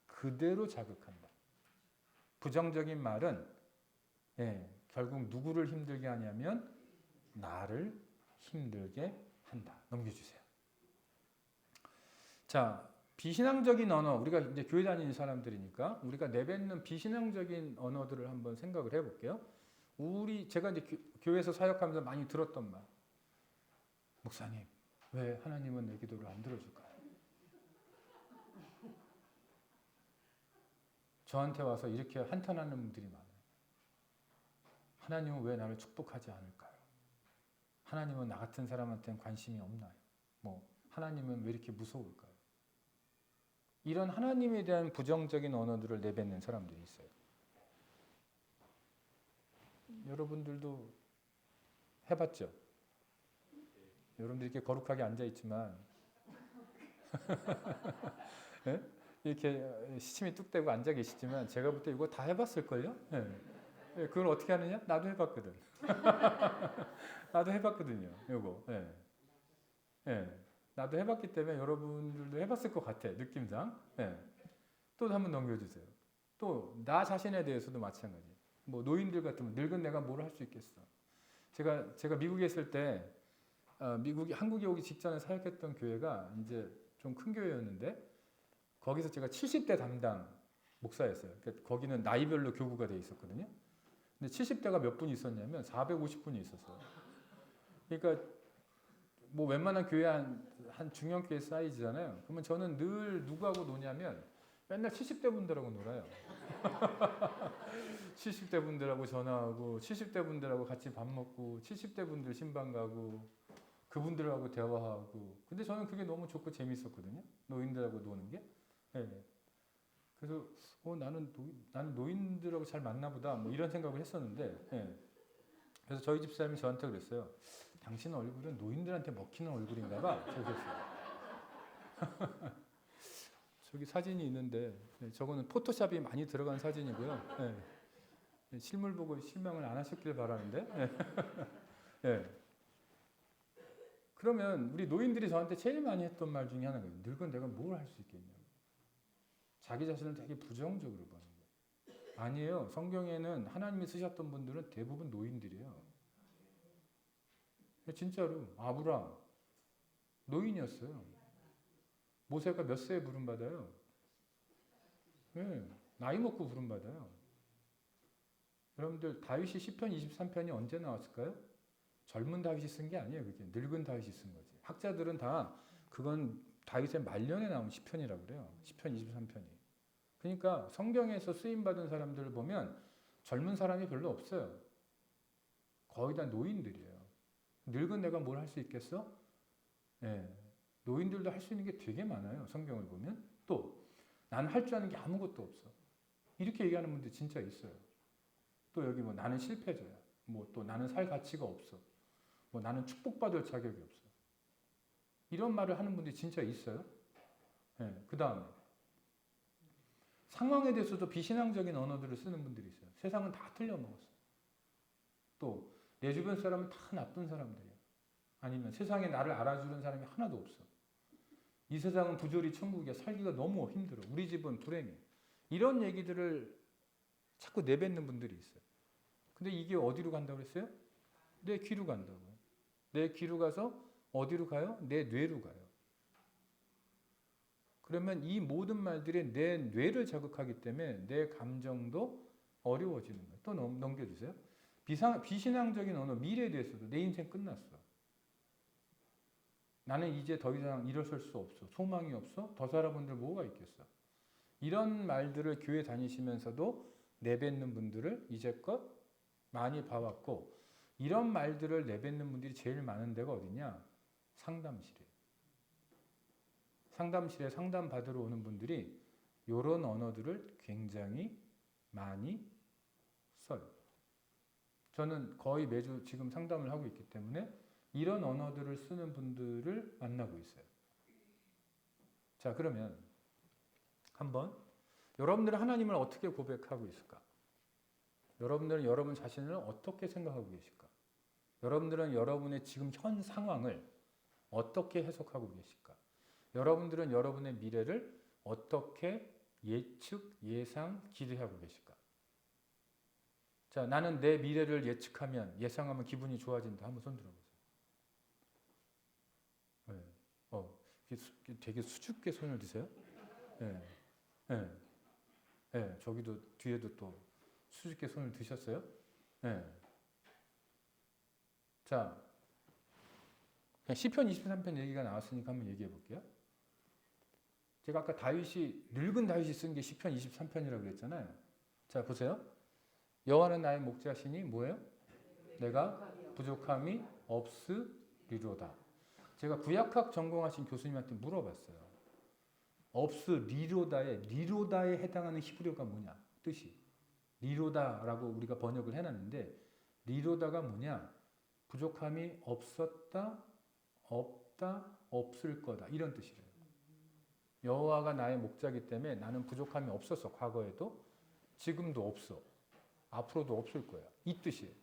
A: 그대로 자극한다. 부정적인 말은 결국 누구를 힘들게 하냐면 나를 힘들게 한다. 넘겨주세요. 자, 비신앙적인 언어. 우리가 이제 교회 다니는 사람들이니까 우리가 내뱉는 비신앙적인 언어들을 한번 생각을 해볼게요. 제가 이제 교회에서 사역하면서 많이 들었던 말. 목사님, 왜 하나님은 내 기도를 안 들어줄까요? 저한테 와서 이렇게 한탄하는 분들이 많아요. 하나님은 왜 나를 축복하지 않을까요? 하나님은 나 같은 사람한테는 관심이 없나요? 하나님은 왜 이렇게 무서울까요? 이런 하나님에 대한 부정적인 언어들을 내뱉는 사람들이 있어요. 여러분들도 해봤죠? 여러분들 이렇게 거룩하게 앉아있지만 네? 이렇게 시침이 뚝 떼고 앉아 계시지만 제가 볼 때 이거 다 해봤을걸요? 그걸 어떻게 하느냐? 나도 해봤거든. 나도 해봤거든요. 요거. 나도 나도 해봤기 때문에 여러분들도 해봤을 것 같아 느낌상. 예. 또 한번 넘겨주세요. 또 나 자신에 대해서도 마찬가지. 뭐 노인들 같으면 늙은 내가 뭘 할 수 있겠어. 제가 미국에 있을 때 한국에 오기 직전에 사역했던 교회가 이제 좀 큰 교회였는데 거기서 제가 70대 담당 목사였어요. 그러니까 거기는 나이별로 교구가 돼 있었거든요. 근데 70대가 몇 분이 있었냐면 450분이 있었어요. 그러니까 뭐 웬만한 교회 한 중형 교회 사이즈잖아요. 그러면 저는 늘 누구하고 노냐면 맨날 70대 분들하고 놀아요. 70대 분들하고 전화하고 70대 분들하고 같이 밥 먹고 70대 분들 신방 가고 그분들하고 대화하고 근데 저는 그게 너무 좋고 재밌었거든요. 노인들하고 노는 게. 네. 그래서 나는 노인들하고 잘 맞나 보다 뭐 이런 생각을 했었는데 네. 그래서 저희 집사람이 저한테 그랬어요. 당신 얼굴은 노인들한테 먹히는 얼굴인가 봐. 저기 사진이 있는데 저거는 포토샵이 많이 들어간 사진이고요. 네. 실물 보고 실망을 안 하셨길 바라는데. 네. 네. 그러면 우리 노인들이 저한테 제일 많이 했던 말 중에 하나가 늙은 내가 뭘 할 수 있겠냐고. 자기 자신을 되게 부정적으로 보는 거예요. 아니에요. 성경에는 하나님이 쓰셨던 분들은 대부분 노인들이에요. 진짜로 아브람 노인이었어요. 모세가 몇 세에 부름받아요? 네, 나이 먹고 부름받아요. 여러분들 다윗이 시편 23편이 언제 나왔을까요? 젊은 다윗이 쓴 게 아니에요. 그게 늙은 다윗이 쓴 거지. 학자들은 다 그건 다윗의 말년에 나온 시편이라고 그래요. 시편 23편이. 그러니까 성경에서 쓰임 받은 사람들을 보면 젊은 사람이 별로 없어요. 거의 다 노인들이에요. 늙은 내가 뭘 할 수 있겠어? 네. 노인들도 할 수 있는 게 되게 많아요. 성경을 보면. 또 나는 할 줄 아는 게 아무것도 없어. 이렇게 얘기하는 분들 진짜 있어요. 또 여기 뭐 나는 실패자야. 뭐 또 나는 살 가치가 없어. 뭐 나는 축복받을 자격이 없어. 이런 말을 하는 분들이 진짜 있어요. 네. 그 다음에 상황에 대해서도 비신앙적인 언어들을 쓰는 분들이 있어요. 세상은 다 틀려먹었어. 또 내 주변 사람은 다 나쁜 사람들이야. 아니면 세상에 나를 알아주는 사람이 하나도 없어. 이 세상은 부조리 천국이야. 살기가 너무 힘들어. 우리 집은 불행해. 이런 얘기들을 자꾸 내뱉는 분들이 있어요. 근데 이게 어디로 간다고 그랬어요? 내 귀로 간다고요. 내 귀로 가서 어디로 가요? 내 뇌로 가요. 그러면 이 모든 말들이 내 뇌를 자극하기 때문에 내 감정도 어려워지는 거예요. 또 넘겨주세요. 비신앙적인 언어, 미래에 대해서도 내 인생 끝났어. 나는 이제 더 이상 일어설 수 없어. 소망이 없어. 더 살아본들 뭐가 있겠어. 이런 말들을 교회 다니시면서도 내뱉는 분들을 이제껏 많이 봐왔고 이런 말들을 내뱉는 분들이 제일 많은 데가 어디냐? 상담실이에요. 상담실에 상담 받으러 오는 분들이 이런 언어들을 굉장히 많이 써요. 저는 거의 매주 지금 상담을 하고 있기 때문에 이런 언어들을 쓰는 분들을 만나고 있어요. 자, 그러면 한번 여러분들은 하나님을 어떻게 고백하고 있을까? 여러분들은 여러분 자신을 어떻게 생각하고 계실까? 여러분들은 여러분의 지금 현 상황을 어떻게 해석하고 계실까? 여러분들은 여러분의 미래를 어떻게 예측, 예상, 기대하고 계실까? 자, 나는 내 미래를 예측하면, 예상하면 기분이 좋아진다. 한번 손 들어보세요. 네. 되게 수줍게 손을 드세요. 네. 네. 네. 저기도 뒤에도 또 수줍게 손을 드셨어요. 네. 자, 그냥 시편 23편 얘기가 나왔으니까 한번 얘기해 볼게요. 제가 아까 늙은 다윗이 쓴 게 시편 23편이라고 그랬잖아요. 자, 보세요. 여호와는 나의 목자시니 뭐예요? 내가 부족함이 없으리로다. 제가 구약학 전공하신 교수님한테 물어봤어요. 리로다에 해당하는 히브리어가 뭐냐? 뜻이. 리로다라고 우리가 번역을 해놨는데 리로다가 뭐냐? 부족함이 없었다, 없다, 없을 거다. 이런 뜻이래요. 여호와가 나의 목자이기 때문에 나는 부족함이 없었어. 과거에도. 지금도 없어. 앞으로도 없을 거야. 이 뜻이에요.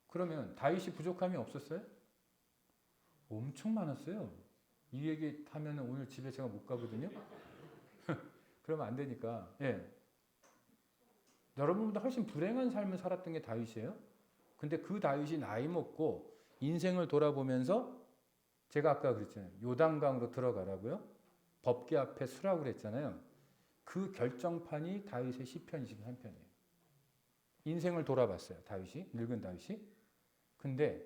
A: 그러면 다윗이 부족함이 없었어요? 엄청 많았어요. 이 얘기 하면 오늘 집에 제가 못 가거든요. 그러면 안 되니까. 예. 여러분보다 훨씬 불행한 삶을 살았던 게 다윗이에요. 근데 그 다윗이 나이 먹고 인생을 돌아보면서 제가 아까 그랬잖아요. 요단강으로 들어가라고요. 법궤 앞에 서라고 그랬잖아요. 그 결정판이 다윗의 시편 23편이에요. 인생을 돌아봤어요. 다윗이, 늙은 다윗이. 근데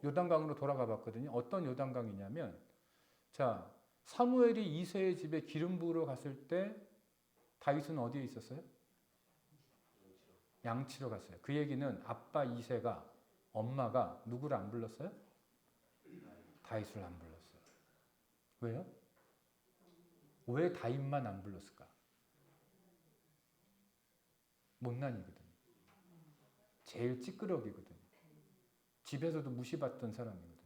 A: 요단강으로 돌아가 봤거든요. 어떤 요단강이냐면 자, 사무엘이 이새의 집에 기름 부으러 갔을 때 다윗은 어디에 있었어요? 양치러 갔어요. 그 얘기는 아빠 이새가 엄마가 누구를 안 불렀어요? 다윗을 안 불렀어요. 왜요? 왜 다윗만 안 불렀을까? 못난이거든. 제일 찌끄러기거든. 집에서도 무시받던 사람이거든.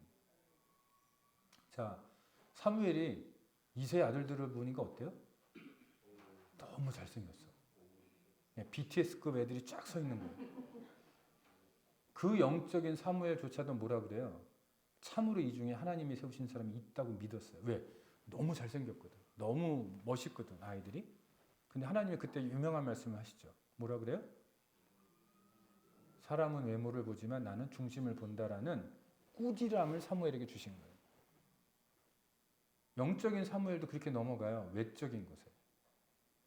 A: 자, 사무엘이 이세 아들들을 보니까 어때요? 너무 잘생겼어. BTS급 애들이 쫙 서 있는 거예요. 그 영적인 사무엘조차도 뭐라 그래요? 참으로 이 중에 하나님이 세우신 사람이 있다고 믿었어요. 왜? 너무 잘생겼거든. 너무 멋있거든, 아이들이. 근데 하나님이 그때 유명한 말씀을 하시죠. 뭐라 그래요? 사람은 외모를 보지만 나는 중심을 본다라는 꾸지람을 사무엘에게 주신 거예요. 영적인 사무엘도 그렇게 넘어가요. 외적인 것에.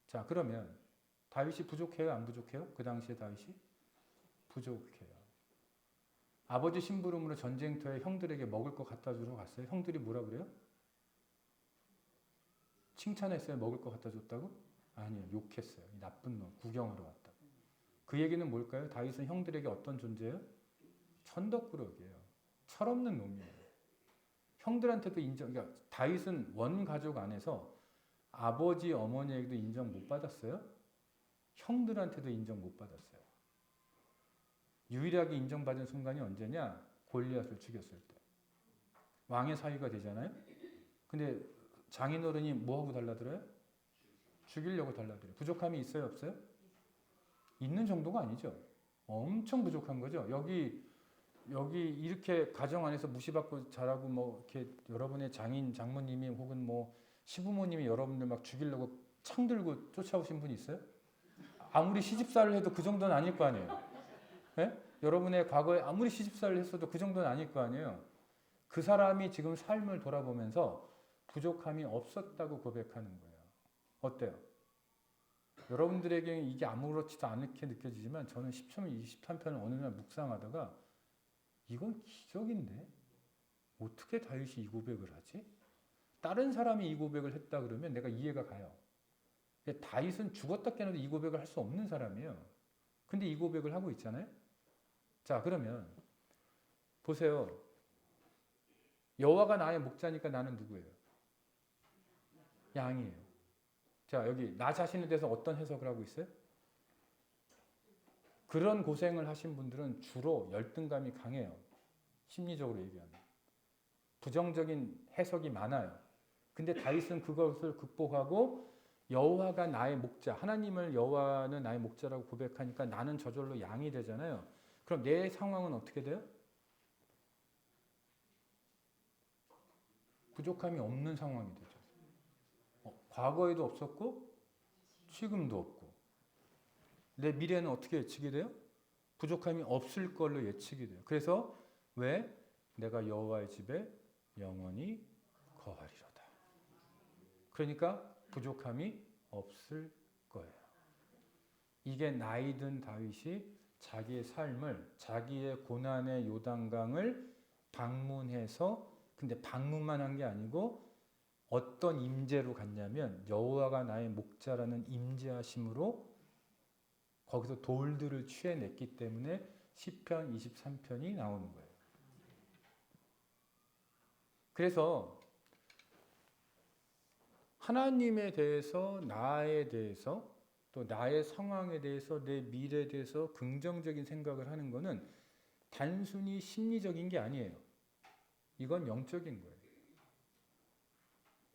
A: 자, 그러면 다윗이 부족해요? 안 부족해요? 그 당시에 다윗이? 부족해요. 아버지 심부름으로 전쟁터에 형들에게 먹을 거 갖다 주러 갔어요. 형들이 뭐라 그래요? 칭찬했어요? 먹을 거 갖다 줬다고? 아니요. 욕했어요. 이 나쁜 놈. 구경하러 왔다고. 그 얘기는 뭘까요? 다윗은 형들에게 어떤 존재예요? 천덕꾸러기예요. 철없는 놈이에요. 형들한테도 그러니까 다윗은 원 가족 안에서 아버지, 어머니에게도 인정 못 받았어요? 형들한테도 인정 못 받았어요. 유일하게 인정받은 순간이 언제냐? 골리앗을 죽였을 때. 왕의 사위가 되잖아요? 근데 장인어른이 뭐하고 달라들어요? 죽이려고 달라들어요. 부족함이 있어요? 없어요? 있는 정도가 아니죠. 엄청 부족한 거죠. 여기 이렇게 가정 안에서 무시받고 자라고 뭐 이렇게 여러분의 장인, 장모님이 혹은 뭐 시부모님이 여러분들 막 죽이려고 창 들고 쫓아오신 분 있어요? 아무리 시집살을 해도 그 정도는 아닐 거 아니에요. 예? 여러분의 과거에 아무리 시집살을 했어도 그 정도는 아닐 거 아니에요. 그 사람이 지금 삶을 돌아보면서 부족함이 없었다고 고백하는 거예요. 어때요? 여러분들에게 이게 아무렇지도 않게 느껴지지만 저는 10편, 23편을 어느 날 묵상하다가 이건 기적인데? 어떻게 다윗이 이 고백을 하지? 다른 사람이 이 고백을 했다 그러면 내가 이해가 가요. 다윗은 죽었다 깨어나도 이 고백을 할 수 없는 사람이에요. 근데 이 고백을 하고 있잖아요. 자, 그러면 보세요. 여호와가 나의 목자니까 나는 누구예요? 양이에요. 자, 여기 나 자신에 대해서 어떤 해석을 하고 있어요? 그런 고생을 하신 분들은 주로 열등감이 강해요. 심리적으로 얘기하면. 부정적인 해석이 많아요. 근데 다윗은 그것을 극복하고 여호와가 나의 목자, 하나님을 여호와는 나의 목자라고 고백하니까 나는 저절로 양이 되잖아요. 그럼 내 상황은 어떻게 돼요? 부족함이 없는 상황이 되죠. 과거에도 없었고 지금도 없고 내 미래는 어떻게 예측이 돼요? 부족함이 없을 걸로 예측이 돼요. 그래서 왜? 내가 여호와의 집에 영원히 거하리로다. 그러니까 부족함이 없을 거예요. 이게 나이 든 다윗이 자기의 삶을 자기의 고난의 요단강을 방문해서 근데 방문만 한 게 아니고 어떤 임재로 갔냐면 여호와가 나의 목자라는 임재하심으로 거기서 돌들을 취해냈기 때문에 시편 23편이 나오는 거예요. 그래서 하나님에 대해서 나에 대해서 또 나의 상황에 대해서 내 미래에 대해서 긍정적인 생각을 하는 것은 단순히 심리적인 게 아니에요. 이건 영적인 거예요.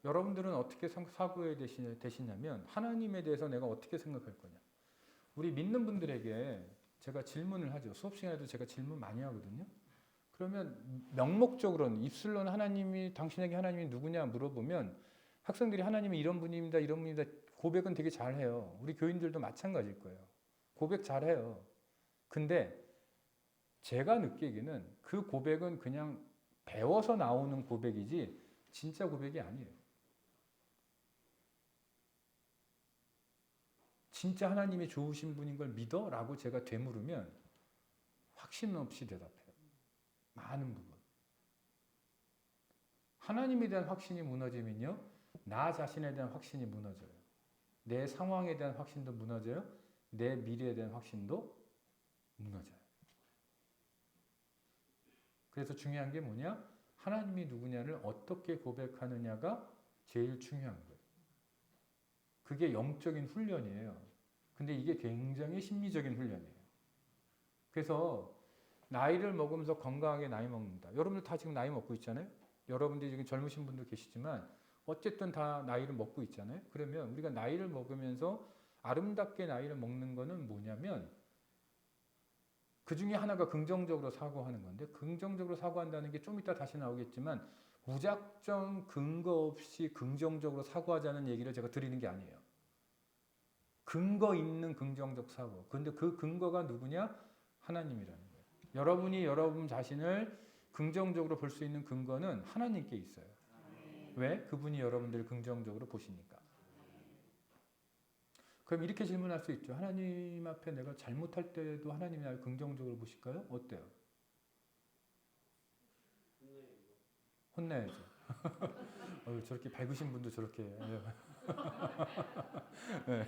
A: 여러분들은 어떻게 사고해야 되시냐면 하나님에 대해서 내가 어떻게 생각할 거냐. 우리 믿는 분들에게 제가 질문을 하죠. 수업 시간에도 제가 질문 많이 하거든요. 그러면 명목적으로는 입술로는 하나님이 당신에게 하나님이 누구냐 물어보면 학생들이 하나님이 이런 분입니다. 이런 분입니다. 고백은 되게 잘해요. 우리 교인들도 마찬가지일 거예요. 고백 잘해요. 근데 제가 느끼기에는 그 고백은 그냥 배워서 나오는 고백이지 진짜 고백이 아니에요. 진짜 하나님이 좋으신 분인 걸 믿어? 라고 제가 되물으면 확신 없이 대답해요. 많은 부분. 하나님에 대한 확신이 무너지면요. 나 자신에 대한 확신이 무너져요. 내 상황에 대한 확신도 무너져요. 내 미래에 대한 확신도 무너져요. 그래서 중요한 게 뭐냐? 하나님이 누구냐를 어떻게 고백하느냐가 제일 중요한 거예요. 그게 영적인 훈련이에요. 근데 이게 굉장히 심리적인 훈련이에요. 그래서 나이를 먹으면서 건강하게 나이 먹는다. 여러분들 다 지금 나이 먹고 있잖아요. 여러분들이 지금 젊으신 분도 계시지만 어쨌든 다 나이를 먹고 있잖아요. 그러면 우리가 나이를 먹으면서 아름답게 나이를 먹는 거는 뭐냐면 그 중에 하나가 긍정적으로 사고하는 건데 긍정적으로 사고한다는 게 좀 이따 다시 나오겠지만 무작정 근거 없이 긍정적으로 사고하자는 얘기를 제가 드리는 게 아니에요. 근거 있는 긍정적 사고. 근데 그 근거가 누구냐? 하나님이라는 거예요. 여러분이 여러분 자신을 긍정적으로 볼 수 있는 근거는 하나님께 있어요. 왜? 그분이 여러분들을 긍정적으로 보시니까. 그럼 이렇게 질문할 수 있죠. 하나님 앞에 내가 잘못할 때도 하나님이 나를 긍정적으로 보실까요? 어때요? 혼내야죠. 저렇게 밝으신 분도 저렇게 네.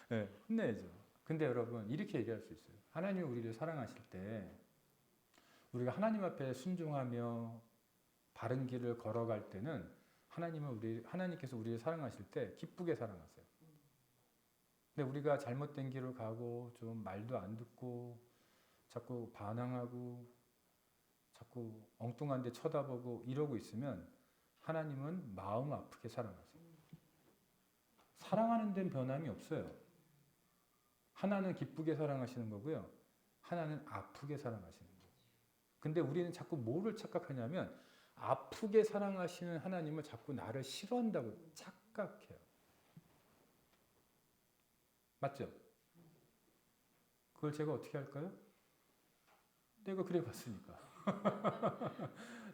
A: 네, 혼내야죠. 근데 여러분 이렇게 얘기할 수 있어요. 하나님이 우리를 사랑하실 때 우리가 하나님 앞에 순종하며 바른 길을 걸어갈 때는 하나님께서 우리를 사랑하실 때 기쁘게 사랑하세요. 근데 우리가 잘못된 길을 가고 좀 말도 안 듣고 자꾸 반항하고 자꾸 엉뚱한 데 쳐다보고 이러고 있으면 하나님은 마음 아프게 사랑하세요. 사랑하는 데는 변함이 없어요. 하나는 기쁘게 사랑하시는 거고요. 하나는 아프게 사랑하시는 거예요. 근데 우리는 자꾸 뭐를 착각하냐면 아프게 사랑하시는 하나님을 자꾸 나를 싫어한다고 착각해요. 맞죠? 그걸 제가 어떻게 할까요? 내가 그래 봤으니까.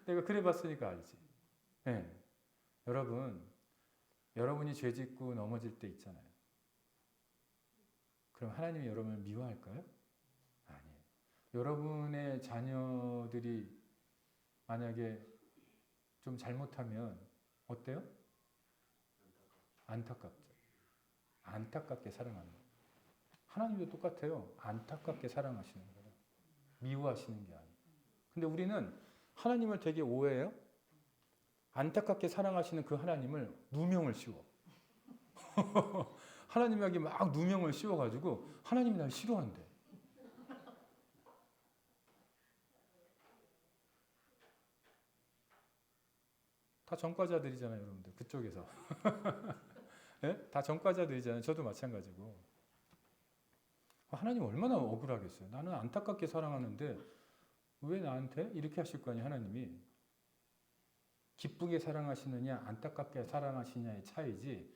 A: 내가 그래 봤으니까 알지. 네. 여러분이 죄 짓고 넘어질 때 있잖아요. 그럼 하나님이 여러분을 미워할까요? 아니에요. 여러분의 자녀들이 만약에 좀 잘못하면 어때요? 안타깝죠. 안타깝게 사랑하는 거예요. 하나님도 똑같아요. 안타깝게 사랑하시는 거예요. 미워하시는 게 아니에요. 근데 우리는 하나님을 되게 오해해요. 안타깝게 사랑하시는 그 하나님을 누명을 씌워. 하나님에게 막 누명을 씌워가지고 하나님이 날 싫어한대. 다 전과자들이잖아요, 여러분들. 그쪽에서. 네? 다 전과자들이잖아요. 저도 마찬가지고. 하나님 얼마나 억울하겠어요. 나는 안타깝게 사랑하는데 왜 나한테 이렇게 하실 거 아니에요, 하나님이. 기쁘게 사랑하시느냐 안타깝게 사랑하시냐의 차이지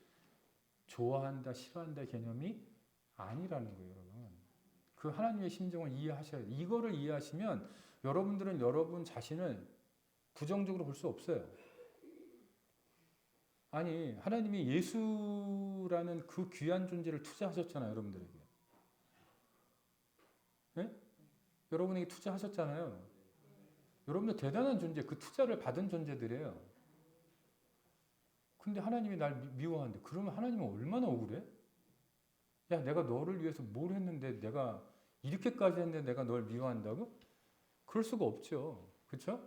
A: 좋아한다 싫어한다 개념이 아니라는 거예요, 여러분. 그 하나님의 심정을 이해하셔야 돼요. 이거를 이해하시면 여러분들은 여러분 자신을 부정적으로 볼 수 없어요. 아니 하나님이 예수라는 그 귀한 존재를 투자하셨잖아요, 여러분들에게. 네? 여러분에게 투자하셨잖아요. 여러분들 대단한 존재, 그 투자를 받은 존재들이에요. 근데 하나님이 날 미워하는데 그러면 하나님은 얼마나 억울해? 야, 내가 너를 위해서 뭘 했는데 내가 이렇게까지 했는데 내가 널 미워한다고? 그럴 수가 없죠. 그렇죠?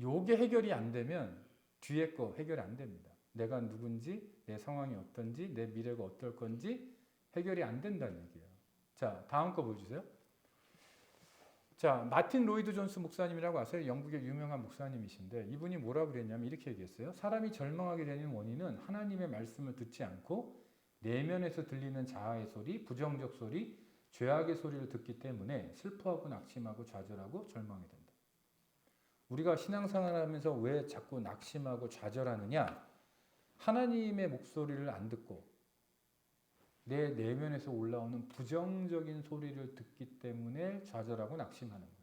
A: 요게 해결이 안 되면 뒤에 거 해결이 안 됩니다. 내가 누군지, 내 상황이 어떤지, 내 미래가 어떨 건지 해결이 안 된다는 얘기예요. 자, 다음 거 보여주세요. 자, 마틴 로이드 존스 목사님이라고 아세요? 영국의 유명한 목사님이신데 이분이 뭐라 그랬냐면 이렇게 얘기했어요. 사람이 절망하게 되는 원인은 하나님의 말씀을 듣지 않고 내면에서 들리는 자아의 소리, 부정적 소리, 죄악의 소리를 듣기 때문에 슬퍼하고 낙심하고 좌절하고 절망이 된다. 우리가 신앙생활하면서 왜 자꾸 낙심하고 좌절하느냐? 하나님의 목소리를 안 듣고 내 내면에서 올라오는 부정적인 소리를 듣기 때문에 좌절하고 낙심하는 거예요.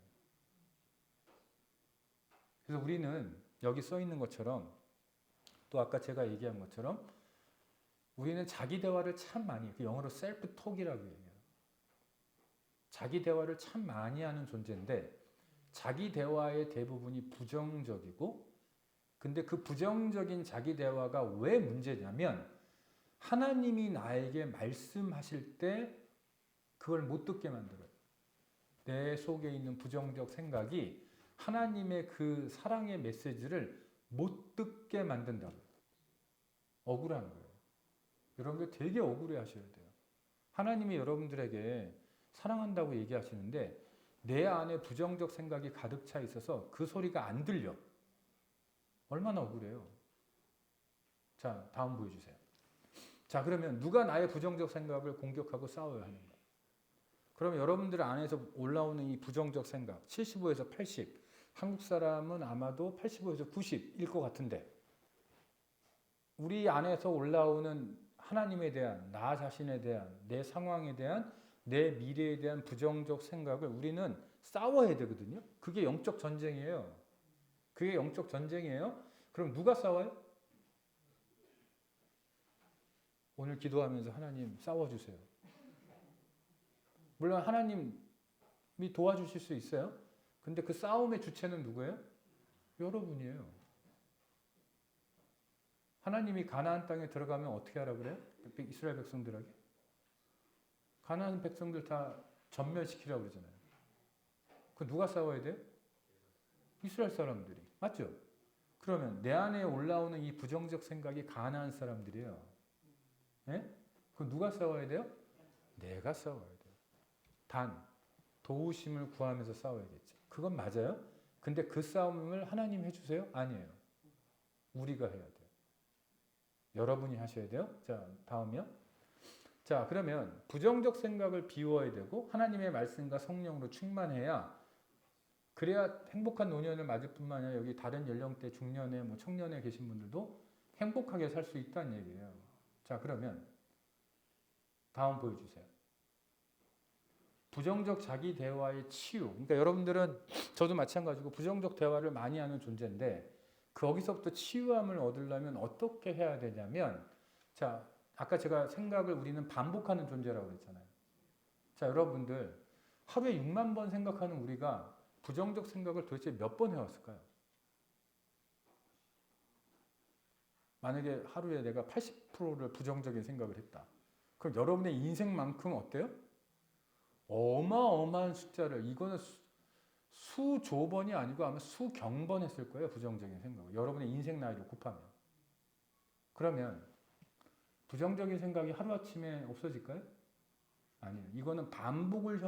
A: 그래서 우리는 여기 써 있는 것처럼 또 아까 제가 얘기한 것처럼 우리는 자기 대화를 참 많이 해요. 영어로 셀프 톡이라고 얘기해요. 자기 대화를 참 많이 하는 존재인데 자기 대화의 대부분이 부정적이고 근데 그 부정적인 자기 대화가 왜 문제냐면 하나님이 나에게 말씀하실 때 그걸 못 듣게 만들어요. 내 속에 있는 부정적 생각이 하나님의 그 사랑의 메시지를 못 듣게 만든다고요. 억울한 거예요. 여러분들 되게 억울해 하셔야 돼요. 하나님이 여러분들에게 사랑한다고 얘기하시는데 내 안에 부정적 생각이 가득 차 있어서 그 소리가 안 들려. 얼마나 억울해요. 자, 다음 보여주세요. 자, 그러면 누가 나의 부정적 생각을 공격하고 싸워야 하는가? 그러면 여러분들 안에서 올라오는 이 부정적 생각 75에서 80 한국 사람은 아마도 85에서 90일 것 같은데 우리 안에서 올라오는 하나님에 대한 나 자신에 대한 내 상황에 대한 내 미래에 대한 부정적 생각을 우리는 싸워야 되거든요. 그게 영적 전쟁이에요. 그게 영적 전쟁이에요. 그럼 누가 싸워요? 오늘 기도하면서 하나님 싸워주세요. 물론 하나님이 도와주실 수 있어요. 근데 그 싸움의 주체는 누구예요? 여러분이에요. 하나님이 가나안 땅에 들어가면 어떻게 하라 그래요? 이스라엘 백성들에게? 가나안 백성들 다 전멸시키라고 그러잖아요. 그 누가 싸워야 돼요? 이스라엘 사람들이. 맞죠? 그러면 내 안에 올라오는 이 부정적 생각이 가나안 사람들이에요. 예? 그 누가 싸워야 돼요? 내가 싸워야 돼요. 단 도우심을 구하면서 싸워야겠죠. 그건 맞아요. 근데 그 싸움을 하나님 해주세요? 아니에요. 우리가 해야 돼요. 여러분이 하셔야 돼요. 자, 다음이요. 자, 그러면 부정적 생각을 비워야 되고 하나님의 말씀과 성령으로 충만해야 그래야 행복한 노년을 맞을 뿐만 아니라 여기 다른 연령대 중년에 뭐 청년에 계신 분들도 행복하게 살 수 있다는 얘기예요. 자, 그러면 다음 보여주세요. 부정적 자기 대화의 치유. 그러니까 여러분들은 저도 마찬가지고 부정적 대화를 많이 하는 존재인데 거기서부터 치유함을 얻으려면 어떻게 해야 되냐면 자, 아까 제가 생각을 우리는 반복하는 존재라고 그랬잖아요. 자, 여러분들 하루에 6만 번 생각하는 우리가 부정적 생각을 도대체 몇 번 해왔을까요? 만약에 하루에 내가 80%를 부정적인 생각을 했다. 그럼 여러분의 인생만큼 어때요? 어마어마한 숫자를 이거는 수조 번이 아니고 아마 수경번 했을 거예요. 부정적인 생각을. 여러분의 인생 나이를 곱하면. 그러면 부정적인 생각이 하루아침에 없어질까요? 아니에요. 이거는 반복을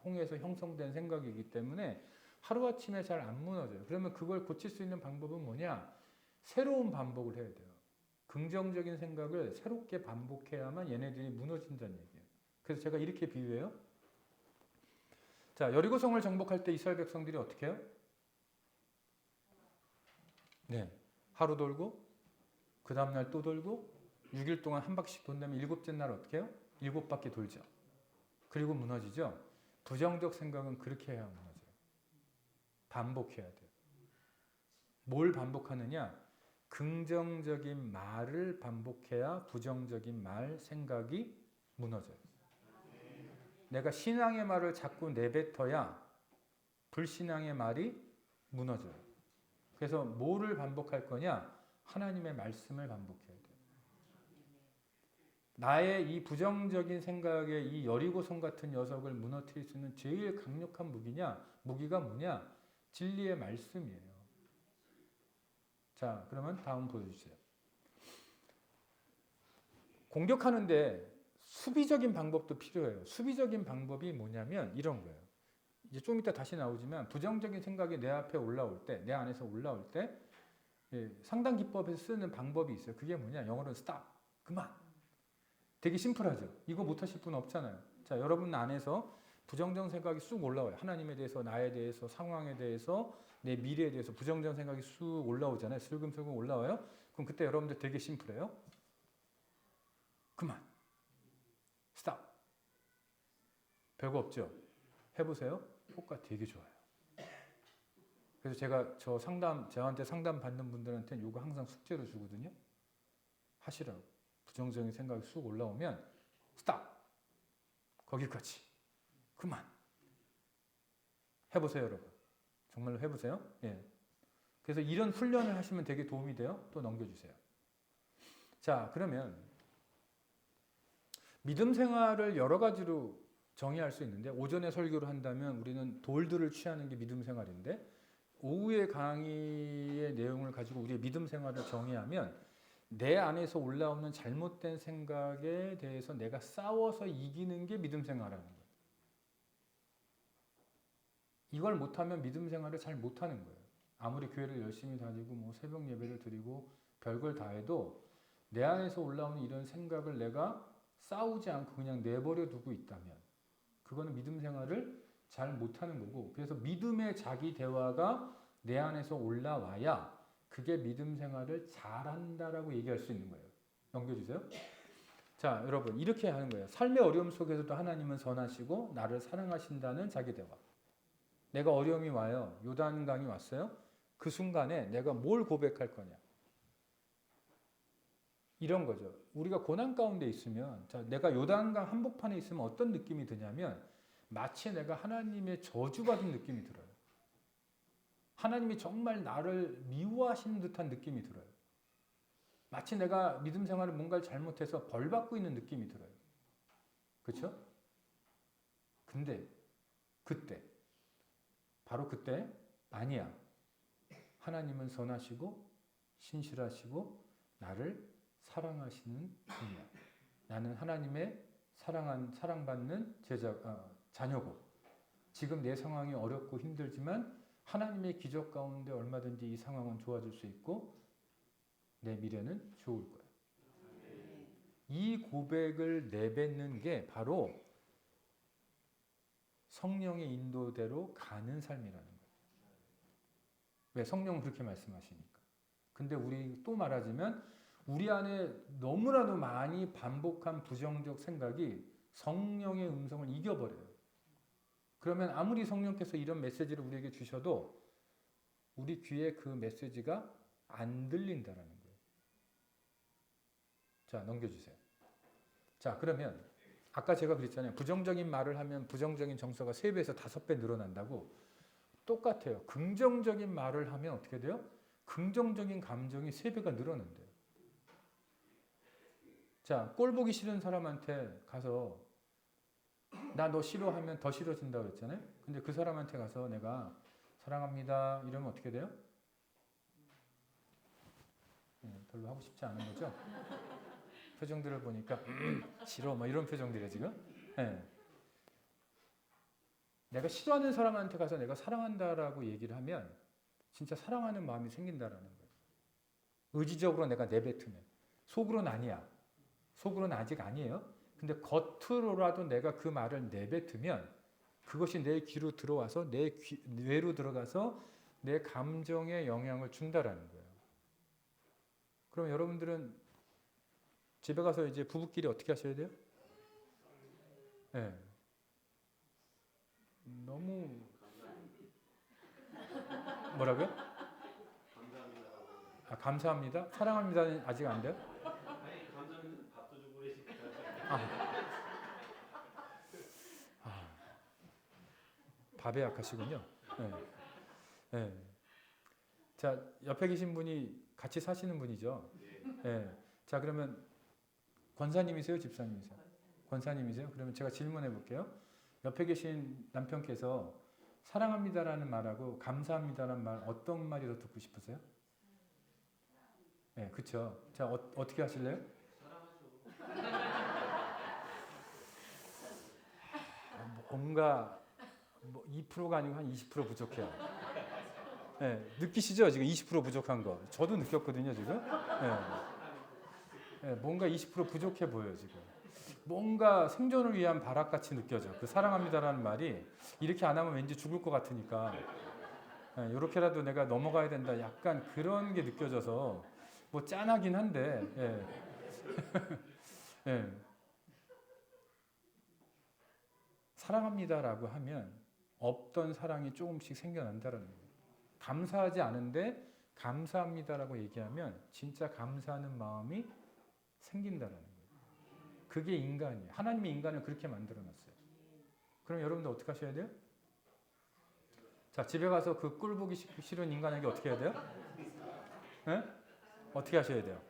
A: 통해서 형성된 생각이기 때문에 하루아침에 잘 안 무너져요. 그러면 그걸 고칠 수 있는 방법은 뭐냐? 새로운 반복을 해야 돼요. 긍정적인 생각을 새롭게 반복해야만 얘네들이 무너진다는 얘기예요. 그래서 제가 이렇게 비유해요. 자, 여리고성을 정복할 때 이스라엘 백성들이 어떻게 해요? 네, 하루 돌고 그 다음날 또 돌고 6일 동안 한 바퀴씩 돈다면 일곱째 날 어떻게 해요? 7바퀴 돌죠. 그리고 무너지죠. 부정적 생각은 그렇게 해야 무너져요. 반복해야 돼요. 뭘 반복하느냐? 긍정적인 말을 반복해야 부정적인 말, 생각이 무너져요. 내가 신앙의 말을 자꾸 내뱉어야 불신앙의 말이 무너져요. 그래서 뭐를 반복할 거냐? 하나님의 말씀을 반복해야 돼요. 나의 이 부정적인 생각에 이 여리고성 같은 녀석을 무너뜨릴 수 있는 제일 강력한 무기가 뭐냐? 진리의 말씀이에요. 자, 그러면 다음 보여주세요. 공격하는데 수비적인 방법도 필요해요. 수비적인 방법이 뭐냐면 이런 거예요. 이제 좀 이따 다시 나오지만 부정적인 생각이 내 앞에 올라올 때, 내 안에서 올라올 때 상당 기법에서 쓰는 방법이 있어요. 그게 뭐냐? 영어로는 stop, 그만. 되게 심플하죠. 이거 못하실 분 없잖아요. 자, 여러분 안에서 부정적 생각이 쑥 올라와요. 하나님에 대해서, 나에 대해서, 상황에 대해서, 내 미래에 대해서 부정적인 생각이 쑥 올라오잖아요. 슬금슬금 올라와요. 그럼 그때 여러분들 되게 심플해요. 그만. 스탑. 별거 없죠? 해보세요. 효과 되게 좋아요. 그래서 제가 저한테 상담 받는 분들한테는 이거 항상 숙제로 주거든요. 하시라고. 부정적인 생각이 쑥 올라오면 스탑. 거기까지. 그만. 해보세요, 여러분. 정말로 해보세요. 예. 그래서 이런 훈련을 하시면 되게 도움이 돼요. 또 넘겨주세요. 자, 그러면 믿음 생활을 여러 가지로 정의할 수 있는데 오전에 설교를 한다면 우리는 돌들을 취하는 게 믿음 생활인데 오후의 강의의 내용을 가지고 우리의 믿음 생활을 정의하면 내 안에서 올라오는 잘못된 생각에 대해서 내가 싸워서 이기는 게 믿음 생활이라는 거예요. 이걸 못하면 믿음 생활을 잘 못하는 거예요. 아무리 교회를 열심히 다니고 뭐 새벽 예배를 드리고 별걸 다 해도 내 안에서 올라오는 이런 생각을 내가 싸우지 않고 그냥 내버려 두고 있다면 그거는 믿음 생활을 잘 못하는 거고 그래서 믿음의 자기 대화가 내 안에서 올라와야 그게 믿음 생활을 잘한다라고 얘기할 수 있는 거예요. 넘겨주세요. 자, 여러분 이렇게 하는 거예요. 삶의 어려움 속에서도 하나님은 선하시고 나를 사랑하신다는 자기 대화. 내가 어려움이 와요. 요단강이 왔어요. 그 순간에 내가 뭘 고백할 거냐. 이런 거죠. 우리가 고난 가운데 있으면 자, 내가 요단강 한복판에 있으면 어떤 느낌이 드냐면 마치 내가 하나님의 저주받은 느낌이 들어요. 하나님이 정말 나를 미워하시는 듯한 느낌이 들어요. 마치 내가 믿음 생활을 뭔가를 잘못해서 벌받고 있는 느낌이 들어요. 그렇죠? 근데 그때 바로 그때 아니야. 하나님은 선하시고 신실하시고 나를 사랑하시는 분이야. 나는 하나님의 사랑받는 자녀고 지금 내 상황이 어렵고 힘들지만 하나님의 기적 가운데 얼마든지 이 상황은 좋아질 수 있고 내 미래는 좋을 거야. 이 고백을 내뱉는 게 바로 성령의 인도대로 가는 삶이라는 거예요. 왜? 성령은 그렇게 말씀하시니까. 근데 우리 또 말하자면 우리 안에 너무나도 많이 반복한 부정적 생각이 성령의 음성을 이겨버려요. 그러면 아무리 성령께서 이런 메시지를 우리에게 주셔도 우리 귀에 그 메시지가 안 들린다라는 거예요. 자, 넘겨주세요. 자, 그러면 아까 제가 그랬잖아요. 부정적인 말을 하면 부정적인 정서가 3배에서 5배 늘어난다고. 똑같아요. 긍정적인 말을 하면 어떻게 돼요? 긍정적인 감정이 3배가 늘어난대요. 자, 꼴 보기 싫은 사람한테 가서 나 너 싫어하면 더 싫어진다고 그랬잖아요. 근데 그 사람한테 가서 내가 사랑합니다 이러면 어떻게 돼요? 별로 하고 싶지 않은 거죠? 표정들을 보니까 싫어 뭐 이런 표정들이에요 지금. 네. 내가 싫어하는 사람한테 가서 내가 사랑한다라고 얘기를 하면 진짜 사랑하는 마음이 생긴다라는 거예요. 의지적으로 내가 내뱉으면. 속으로는 아니야. 속으로는 아직 아니에요. 근데 겉으로라도 내가 그 말을 내뱉으면 그것이 내 귀로 들어와서 내 뇌로 들어가서 내 감정에 영향을 준다라는 거예요. 그럼 여러분들은 집에 가서 이제 부부끼리 어떻게 하셔야 돼요? 네. 너무 뭐라고요?
B: 감사합니다.
A: 아, 감사합니다. 사랑합니다는 아직 안 돼요?
B: 아니 감사합니다. 밥도 주고 그러시니까.
A: 밥에 약하시군요. 네. 네. 자, 옆에 계신 분이 같이 사시는 분이죠. 네. 자, 그러면 권사님이세요, 집사님이세요? 권사님이세요? 그러면 제가 질문해 볼게요. 옆에 계신 남편께서 사랑합니다라는 말하고 감사합니다라는 말 어떤 말이 더 듣고 싶으세요? 네, 그렇죠. 자, 어떻게 하실래요? 뭔가 2%가 아니고 한 20% 부족해요. 네, 느끼시죠? 지금 20% 부족한 거. 저도 느꼈거든요, 지금. 네, 뭔가 20% 부족해 보여요, 지금. 뭔가 생존을 위한 발악같이 느껴져. 그 사랑합니다라는 말이 이렇게 안 하면 왠지 죽을 것 같으니까. 이렇게라도 내가 넘어가야 된다. 약간 그런 게 느껴져서 뭐 짠하긴 한데 예. 예. 사랑합니다라고 하면 없던 사랑이 조금씩 생겨난다라는 거예요. 감사하지 않은데 감사합니다라고 얘기하면 진짜 감사하는 마음이 생긴다라는 거예요. 그게 인간이에요. 하나님이 인간을 그렇게 만들어놨어요. 그럼 여러분들 어떻게 하셔야 돼요? 자, 집에 가서 그 꼴 보기 싫은 인간에게 어떻게 해야 돼요? 예? 어떻게 하셔야 돼요?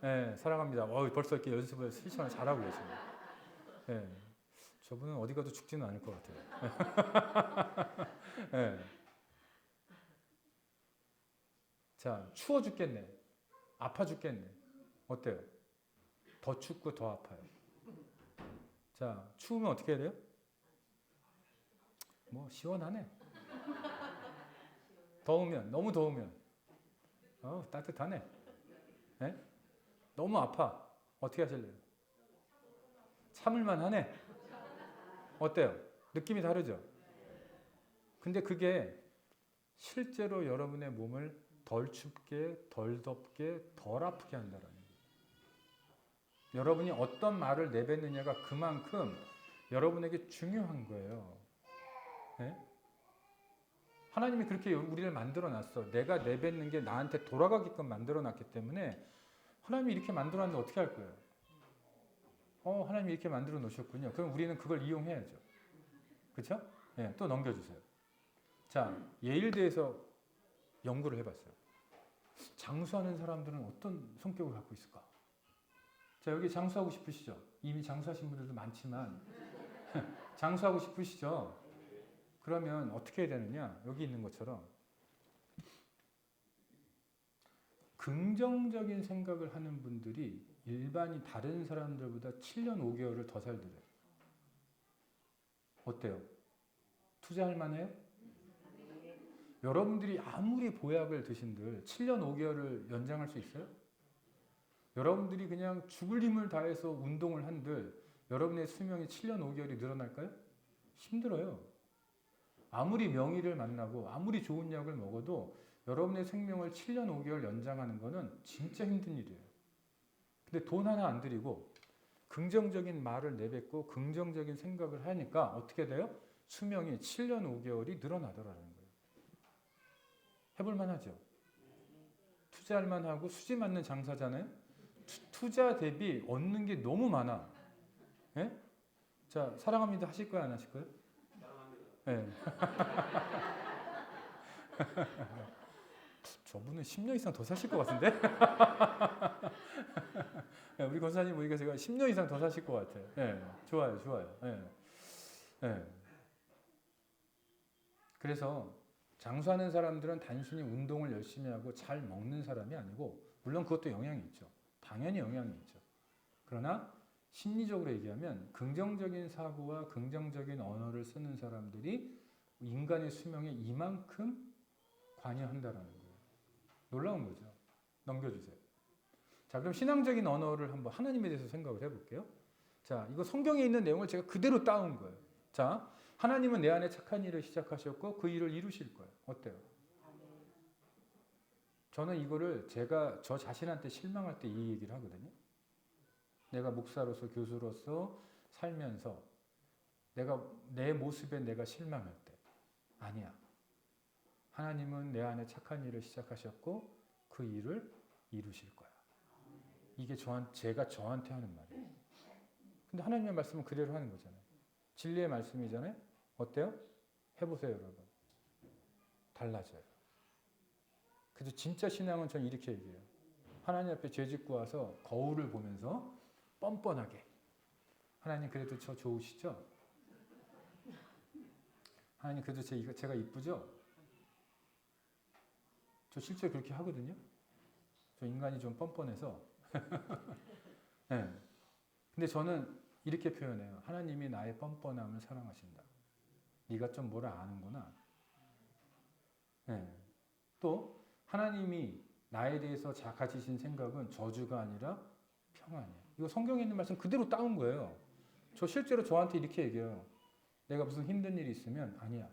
A: 예, 사랑합니다. 벌써 이렇게 연습을 실천을 잘하고 계십니다. 예, 저분은 어디 가도 죽지는 않을 것 같아요. 예. 자, 추워 죽겠네. 아파 죽겠네. 어때요? 더 춥고 더 아파요. 자, 추우면 어떻게 해야 돼요? 뭐 시원하네. 더우면, 너무 더우면 따뜻하네. 예? 너무 아파. 어떻게 하실래요? 참을만 하네. 어때요? 느낌이 다르죠? 근데 그게 실제로 여러분의 몸을 덜 춥게, 덜 덥게, 덜 아프게 한다는 거예요. 여러분이 어떤 말을 내뱉느냐가 그만큼 여러분에게 중요한 거예요. 네? 하나님이 그렇게 우리를 만들어 놨어. 내가 내뱉는 게 나한테 돌아가게끔 만들어 놨기 때문에 하나님이 이렇게 만들어 놨는데 어떻게 할 거예요? 하나님이 이렇게 만들어 놓으셨군요. 그럼 우리는 그걸 이용해야죠. 그렇죠? 네, 또 넘겨주세요. 자, 예일대에서 연구를 해봤어요. 장수하는 사람들은 어떤 성격을 갖고 있을까? 자, 여기 장수하고 싶으시죠? 이미 장수하신 분들도 많지만 장수하고 싶으시죠? 그러면 어떻게 해야 되느냐? 여기 있는 것처럼 긍정적인 생각을 하는 분들이 일반이 다른 사람들보다 7년 5개월을 더 살더래요. 어때요? 투자할 만해요? 여러분들이 아무리 보약을 드신들 7년 5개월을 연장할 수 있어요? 여러분들이 그냥 죽을 힘을 다해서 운동을 한들 여러분의 수명이 7년 5개월이 늘어날까요? 힘들어요. 아무리 명의를 만나고 아무리 좋은 약을 먹어도 여러분의 생명을 7년 5개월 연장하는 거는 진짜 힘든 일이에요. 근데 돈 하나 안 들이고 긍정적인 말을 내뱉고 긍정적인 생각을 하니까 어떻게 돼요? 수명이 7년 5개월이 늘어나더라는 거예요. 해볼 만하죠? 투자할 만하고 수지 맞는 장사잖아요? 투자 대비 얻는 게 너무 많아. 예? 자, 사랑합니다 하실 거예요? 안 하실 거예요?
B: 사랑합니다.
A: 예. 저분은 10년 이상 더 사실 것 같은데? 우리 권사님 보니까 제가 10년 이상 더 사실 것 같아요. 예, 좋아요, 좋아요. 예. 예. 그래서 장수하는 사람들은 단순히 운동을 열심히 하고 잘 먹는 사람이 아니고, 물론 그것도 영향이 있죠. 당연히 영향이 있죠. 그러나 심리적으로 얘기하면 긍정적인 사고와 긍정적인 언어를 쓰는 사람들이 인간의 수명에 이만큼 관여한다라는 거예요. 놀라운 거죠. 넘겨주세요. 자, 그럼 신앙적인 언어를 한번 하나님에 대해서 생각을 해볼게요. 자, 이거 성경에 있는 내용을 제가 그대로 따온 거예요. 자, 하나님은 내 안에 착한 일을 시작하셨고 그 일을 이루실 거예요. 어때요? 저는 이거를 제가 저 자신한테 실망할 때 이 얘기를 하거든요. 내가 목사로서 교수로서 살면서 내가 내 모습에 내가 실망할 때 아니야. 하나님은 내 안에 착한 일을 시작하셨고 그 일을 이루실 거야. 이게 제가 저한테 하는 말이에요. 근데 하나님의 말씀은 그대로 하는 거잖아요. 진리의 말씀이잖아요. 어때요? 해보세요, 여러분. 달라져요. 그래서 진짜 신앙은 전 이렇게 얘기해요. 하나님 앞에 죄 짓고 와서 거울을 보면서 뻔뻔하게 하나님 그래도 저 좋으시죠? 하나님 그래도 제가 이쁘죠? 저 실제 그렇게 하거든요. 저 인간이 좀 뻔뻔해서. 네. 근데 저는 이렇게 표현해요. 하나님이 나의 뻔뻔함을 사랑하신다. 네가 좀 뭐라 아는구나. 네. 또 하나님이 나에 대해서 가지신 생각은 저주가 아니라 평안이에요. 이거 성경에 있는 말씀 그대로 따온 거예요. 저 실제로 저한테 이렇게 얘기해요. 내가 무슨 힘든 일이 있으면 아니야.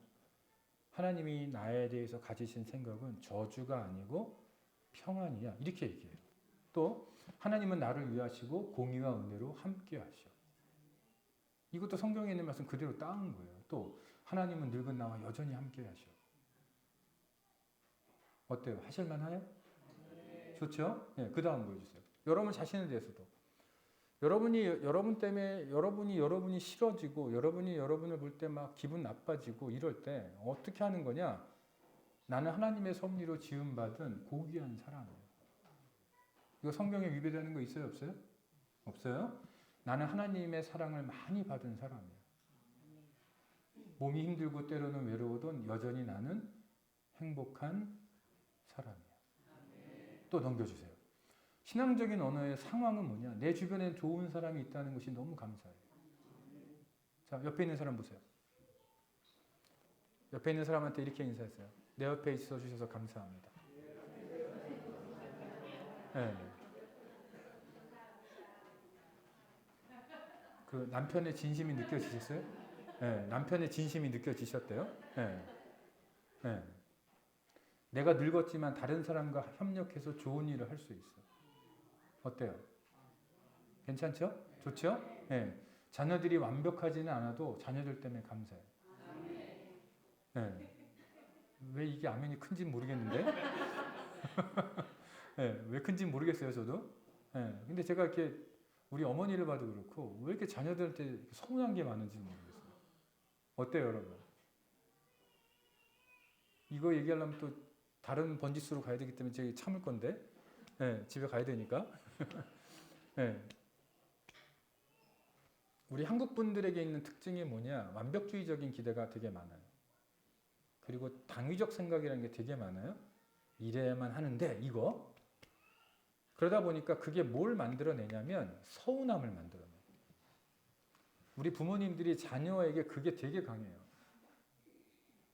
A: 하나님이 나에 대해서 가지신 생각은 저주가 아니고 평안이야. 이렇게 얘기해요. 또 하나님은 나를 위하시고 공의와 은혜로 함께 하셔. 이것도 성경에 있는 말씀 그대로 따온 거예요. 또 하나님은 늙은 나와 여전히 함께 하셔. 어때요? 하실만해요? 좋죠? 네, 그 다음 보여주세요. 여러분 자신에 대해서도. 여러분 때문에 여러분이 싫어지고 여러분을 볼 때 막 기분 나빠지고 이럴 때 어떻게 하는 거냐? 나는 하나님의 섭리로 지음받은 고귀한 사람이에요. 이거 성경에 위배되는 거 있어요? 없어요? 없어요? 나는 하나님의 사랑을 많이 받은 사람이에요. 몸이 힘들고 때로는 외로워도 여전히 나는 행복한 사람이에요. 또 넘겨주세요. 신앙적인 언어의 상황은 뭐냐? 내 주변에 좋은 사람이 있다는 것이 너무 감사해요. 자, 옆에 있는 사람 보세요. 옆에 있는 사람한테 이렇게 인사했어요. 내 옆에 있어 주셔서 감사합니다. 네. 그 남편의 진심이 느껴지셨어요? 네, 남편의 진심이 느껴지셨대요? 네. 네. 내가 늙었지만 다른 사람과 협력해서 좋은 일을 할 수 있어. 어때요? 괜찮죠? 좋죠? 네. 자녀들이 완벽하지는 않아도 자녀들 때문에 감사해요. 네. 왜 이게 아멘이 큰지 모르겠는데? 네. 왜 큰지 모르겠어요, 저도. 네. 근데 제가 이렇게 우리 어머니를 봐도 그렇고 왜 이렇게 자녀들한테 서운한 게 많은지 모르겠어요. 어때요, 여러분? 이거 얘기하려면 또 다른 번지수로 가야 되기 때문에 제가 참을 건데, 네, 집에 가야 되니까. 네. 우리 한국 분들에게 있는 특징이 뭐냐? 완벽주의적인 기대가 되게 많아요. 그리고 당위적 생각이라는 게 되게 많아요. 이래야만 하는데 이거. 그러다 보니까 그게 뭘 만들어내냐면 서운함을 만들어내요. 우리 부모님들이 자녀에게 그게 되게 강해요.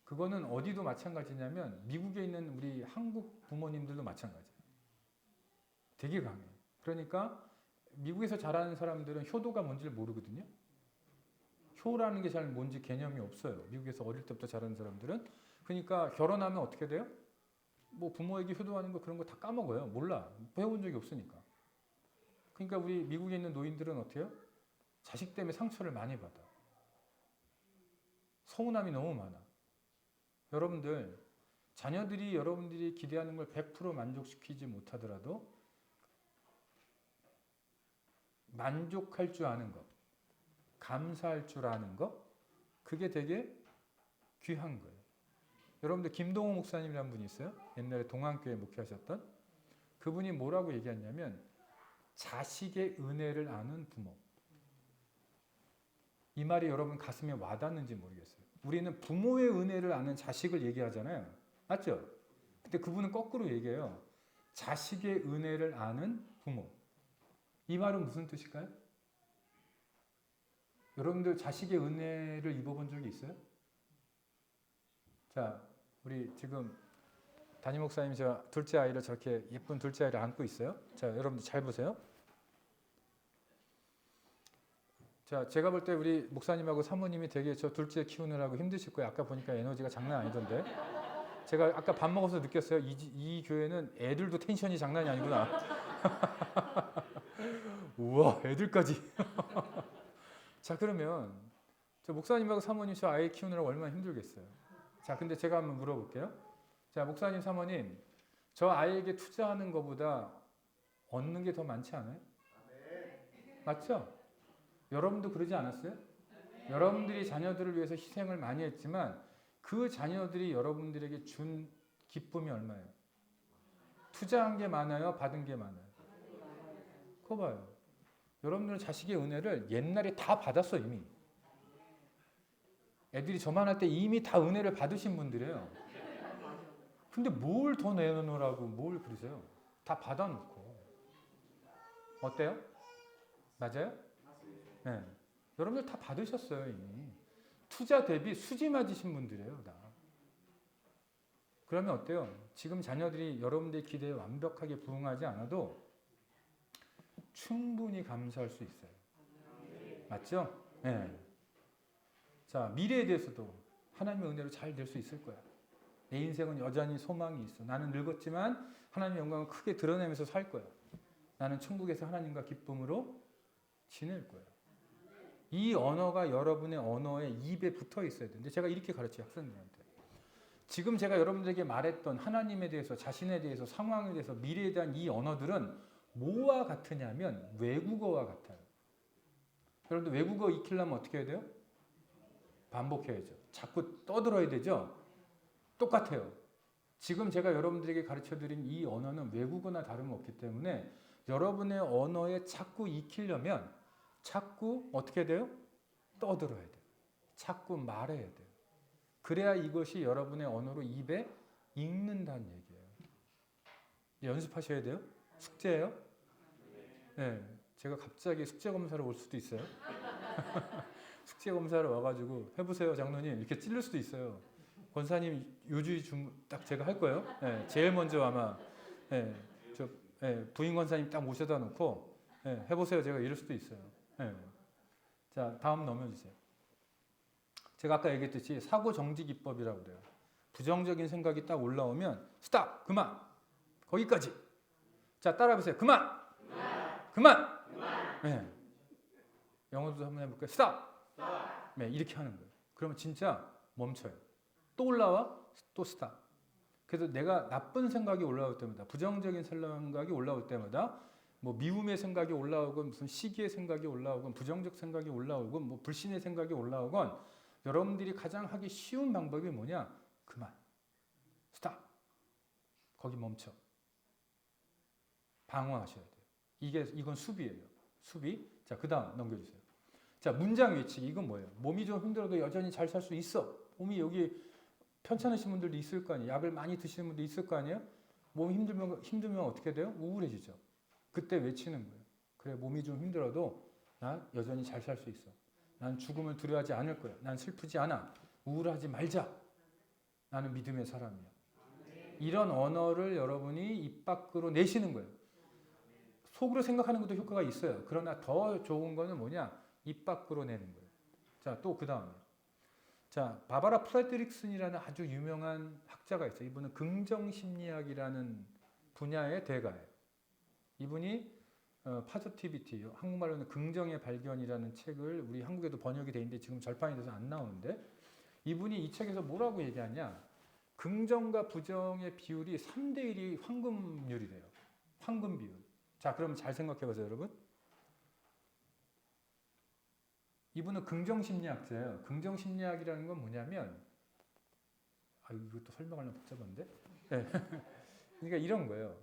A: 그거는 어디도 마찬가지냐면 미국에 있는 우리 한국 부모님들도 마찬가지예요. 되게 강해요. 그러니까 미국에서 자라는 사람들은 효도가 뭔지를 모르거든요. 효라는 게 잘 뭔지 개념이 없어요. 미국에서 어릴 때부터 자라는 사람들은. 그러니까 결혼하면 어떻게 돼요? 뭐 부모에게 효도하는 거 그런 거 다 까먹어요. 몰라. 배워본 적이 없으니까. 그러니까 우리 미국에 있는 노인들은 어떻게 해요? 자식 때문에 상처를 많이 받아. 서운함이 너무 많아. 여러분들, 자녀들이 여러분들이 기대하는 걸 100% 만족시키지 못하더라도 만족할 줄 아는 것, 감사할 줄 아는 것, 그게 되게 귀한 거예요. 여러분들 김동호 목사님이라는 분이 있어요. 옛날에 동안교회 목회하셨던. 그분이 뭐라고 얘기했냐면 자식의 은혜를 아는 부모. 이 말이 여러분 가슴에 와닿는지 모르겠어요. 우리는 부모의 은혜를 아는 자식을 얘기하잖아요. 맞죠? 근데 그분은 거꾸로 얘기해요. 자식의 은혜를 아는 부모. 이 말은 무슨 뜻일까요? 여러분들 자식의 은혜를 입어본 적이 있어요? 자, 우리 지금 담임 목사님 저 둘째 아이를 저렇게 예쁜 둘째 아이를 안고 있어요. 자, 여러분들 잘 보세요. 자, 제가 볼 때 우리 목사님하고 사모님이 되게 저 둘째 키우느라고 힘드실 거예요. 아까 보니까 에너지가 장난 아니던데. 제가 아까 밥 먹어서 느꼈어요. 이 교회는 애들도 텐션이 장난이 아니구나. 우와, 애들까지. 자, 그러면 저 목사님하고 사모님 저 아이 키우느라고 얼마나 힘들겠어요. 자, 근데 제가 한번 물어볼게요. 자, 목사님, 사모님, 저 아이에게 투자하는 것보다 얻는 게 더 많지 않아요? 맞죠? 여러분도 그러지 않았어요? 여러분들이 자녀들을 위해서 희생을 많이 했지만 그 자녀들이 여러분들에게 준 기쁨이 얼마예요? 투자한 게 많아요? 받은 게 많아요? 그거 봐요. 여러분들은 자식의 은혜를 옛날에 다 받았어 이미. 애들이 저만 할 때 이미 다 은혜를 받으신 분들이에요. 근데 뭘 더 내놓으라고 뭘 그러세요? 다 받아놓고. 어때요? 맞아요? 네. 여러분들 다 받으셨어요 이미. 투자 대비 수지 맞으신 분들이에요 다. 그러면 어때요? 지금 자녀들이 여러분들의 기대에 완벽하게 부응하지 않아도 충분히 감사할 수 있어요. 맞죠? 네. 자, 미래에 대해서도 하나님의 은혜로 잘 될 수 있을 거야. 내 인생은 여전히 소망이 있어. 나는 늙었지만 하나님의 영광을 크게 드러내면서 살 거야. 나는 천국에서 하나님과 기쁨으로 지낼 거야. 이 언어가 여러분의 언어에 입에 붙어 있어야 되는데 제가 이렇게 가르쳐요, 학생들한테. 지금 제가 여러분들에게 말했던 하나님에 대해서, 자신에 대해서, 상황에 대해서, 미래에 대한 이 언어들은 뭐와 같으냐면 외국어와 같아요. 여러분들 외국어 익히려면 어떻게 해야 돼요? 반복해야죠. 자꾸 떠들어야 되죠? 똑같아요. 지금 제가 여러분들에게 가르쳐드린 이 언어는 외국어나 다름없기 때문에 여러분의 언어에 자꾸 익히려면 자꾸 어떻게 돼요? 떠들어야 돼요. 자꾸 말해야 돼요. 그래야 이것이 여러분의 언어로 입에 익는다는 얘기예요. 연습하셔야 돼요. 숙제예요. 네, 제가 갑자기 숙제 검사를 올 수도 있어요. 숙제 검사를 와가지고 해보세요, 장로님 이렇게 찔릴 수도 있어요. 권사님 요주의 딱 제가 할 거예요. 네, 제일 먼저 아마 부인 권사님 딱 모셔다 놓고 해보세요, 제가 이럴 수도 있어요. 자, 다음 넘겨주세요. 제가 아까 얘기했듯이 사고 정지 기법이라고 그래요. 부정적인 생각이 딱 올라오면 스탑, 그만, 거기까지. 자, 따라해보세요. 그만. 네. 영어도 한번 해볼까요? 스탑. 네, 이렇게 하는 거예요. 그러면 진짜 멈춰요. 또 올라와, 또 스탑. 그래서 내가 나쁜 생각이 올라올 때마다, 부정적인 생각이 올라올 때마다, 뭐 미움의 생각이 올라오건, 무슨 시기의 생각이 올라오건, 부정적 생각이 올라오건, 뭐 불신의 생각이 올라오건, 여러분들이 가장 하기 쉬운 방법이 뭐냐? 그만. 스탑. 거기 멈춰. 방어하셔야 돼요. 이건 수비예요. 수비. 자, 그 다음 넘겨주세요. 자, 문장 외치기. 이건 뭐예요? 몸이 좀 힘들어도 여전히 잘 살 수 있어. 몸이 여기 편찮으신 분들도 있을 거 아니에요. 약을 많이 드시는 분도 있을 거 아니에요. 몸이 힘들면 어떻게 돼요? 우울해지죠. 그때 외치는 거예요. 그래, 몸이 좀 힘들어도 나 여전히 잘 살 수 있어. 난 죽음을 두려워하지 않을 거야. 난 슬프지 않아. 우울하지 말자. 나는 믿음의 사람이야. 이런 언어를 여러분이 입 밖으로 내시는 거예요. 속으로 생각하는 것도 효과가 있어요. 그러나 더 좋은 거는 뭐냐? 입 밖으로 내는 거예요. 자, 또 그 다음에. 자, 바바라 프레드릭슨이라는 아주 유명한 학자가 있어요. 이분은 긍정심리학이라는 분야의 대가예요. 이분이 파저티비티, 한국말로는 긍정의 발견이라는 책을 우리 한국에도 번역이 돼 있는데 지금 절판이 돼서 안 나오는데, 이분이 이 책에서 뭐라고 얘기하냐? 긍정과 부정의 비율이 3대1이 황금률이래요. 황금 비율. 자, 그럼 잘 생각해 보세요, 여러분. 이분은 긍정심리학자예요. 긍정심리학이라는 건 뭐냐면, 이것도 설명하려면 복잡한데? 네. 그러니까 이런 거예요.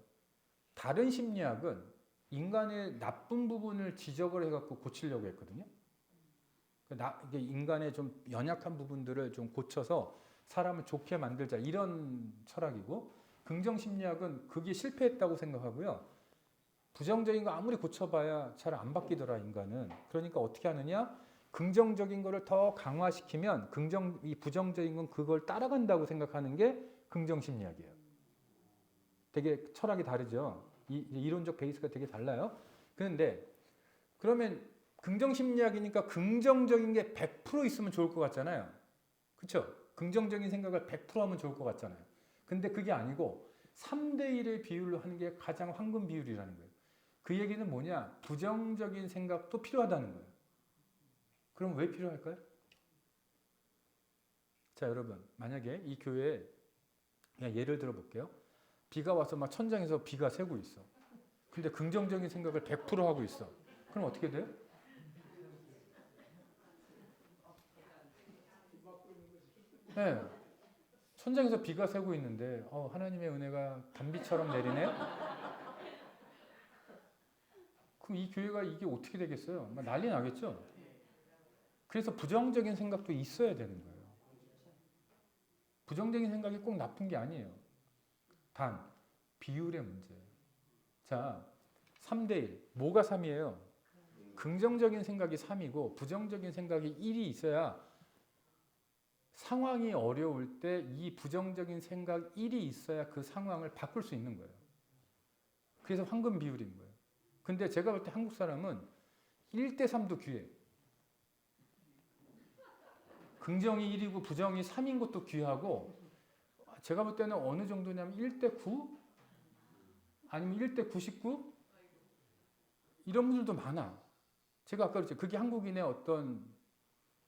A: 다른 심리학은 인간의 나쁜 부분을 지적을 해갖고 고치려고 했거든요. 이게 인간의 좀 연약한 부분들을 좀 고쳐서 사람을 좋게 만들자, 이런 철학이고, 긍정심리학은 그게 실패했다고 생각하고요. 부정적인 거 아무리 고쳐봐야 잘 안 바뀌더라, 인간은. 그러니까 어떻게 하느냐? 긍정적인 거를 더 강화시키면 이 부정적인 건 그걸 따라간다고 생각하는 게 긍정심리학이에요. 되게 철학이 다르죠. 이론적 베이스가 되게 달라요. 그런데 그러면 긍정심리학이니까 긍정적인 게 100% 있으면 좋을 것 같잖아요. 그렇죠? 긍정적인 생각을 100% 하면 좋을 것 같잖아요. 근데 그게 아니고 3대1의 비율로 하는 게 가장 황금 비율이라는 거예요. 그 얘기는 뭐냐? 부정적인 생각도 필요하다는 거예요. 그럼 왜 필요할까요? 자, 여러분, 만약에 이 교회에 그냥 예를 들어 볼게요. 비가 와서 막 천장에서 비가 새고 있어. 근데 긍정적인 생각을 100% 하고 있어. 그럼 어떻게 돼요? 네. 천장에서 비가 새고 있는데 하나님의 은혜가 단비처럼 내리네? 그럼 이 교회가 이게 어떻게 되겠어요? 막 난리 나겠죠? 그래서 부정적인 생각도 있어야 되는 거예요. 부정적인 생각이 꼭 나쁜 게 아니에요. 단, 비율의 문제예요. 자, 3대1. 뭐가 3이에요? 긍정적인 생각이 3이고 부정적인 생각이 1이 있어야 상황이 어려울 때 이 부정적인 생각 1이 있어야 그 상황을 바꿀 수 있는 거예요. 그래서 황금 비율인 거예요. 근데 제가 볼 때 한국 사람은 1대3도 귀해. 긍정이 1이고 부정이 3인 것도 귀하고 제가 볼 때는 어느 정도냐면 1대 9? 아니면 1대 99? 이런 분들도 많아. 제가 아까 그랬죠. 그게 한국인의 어떤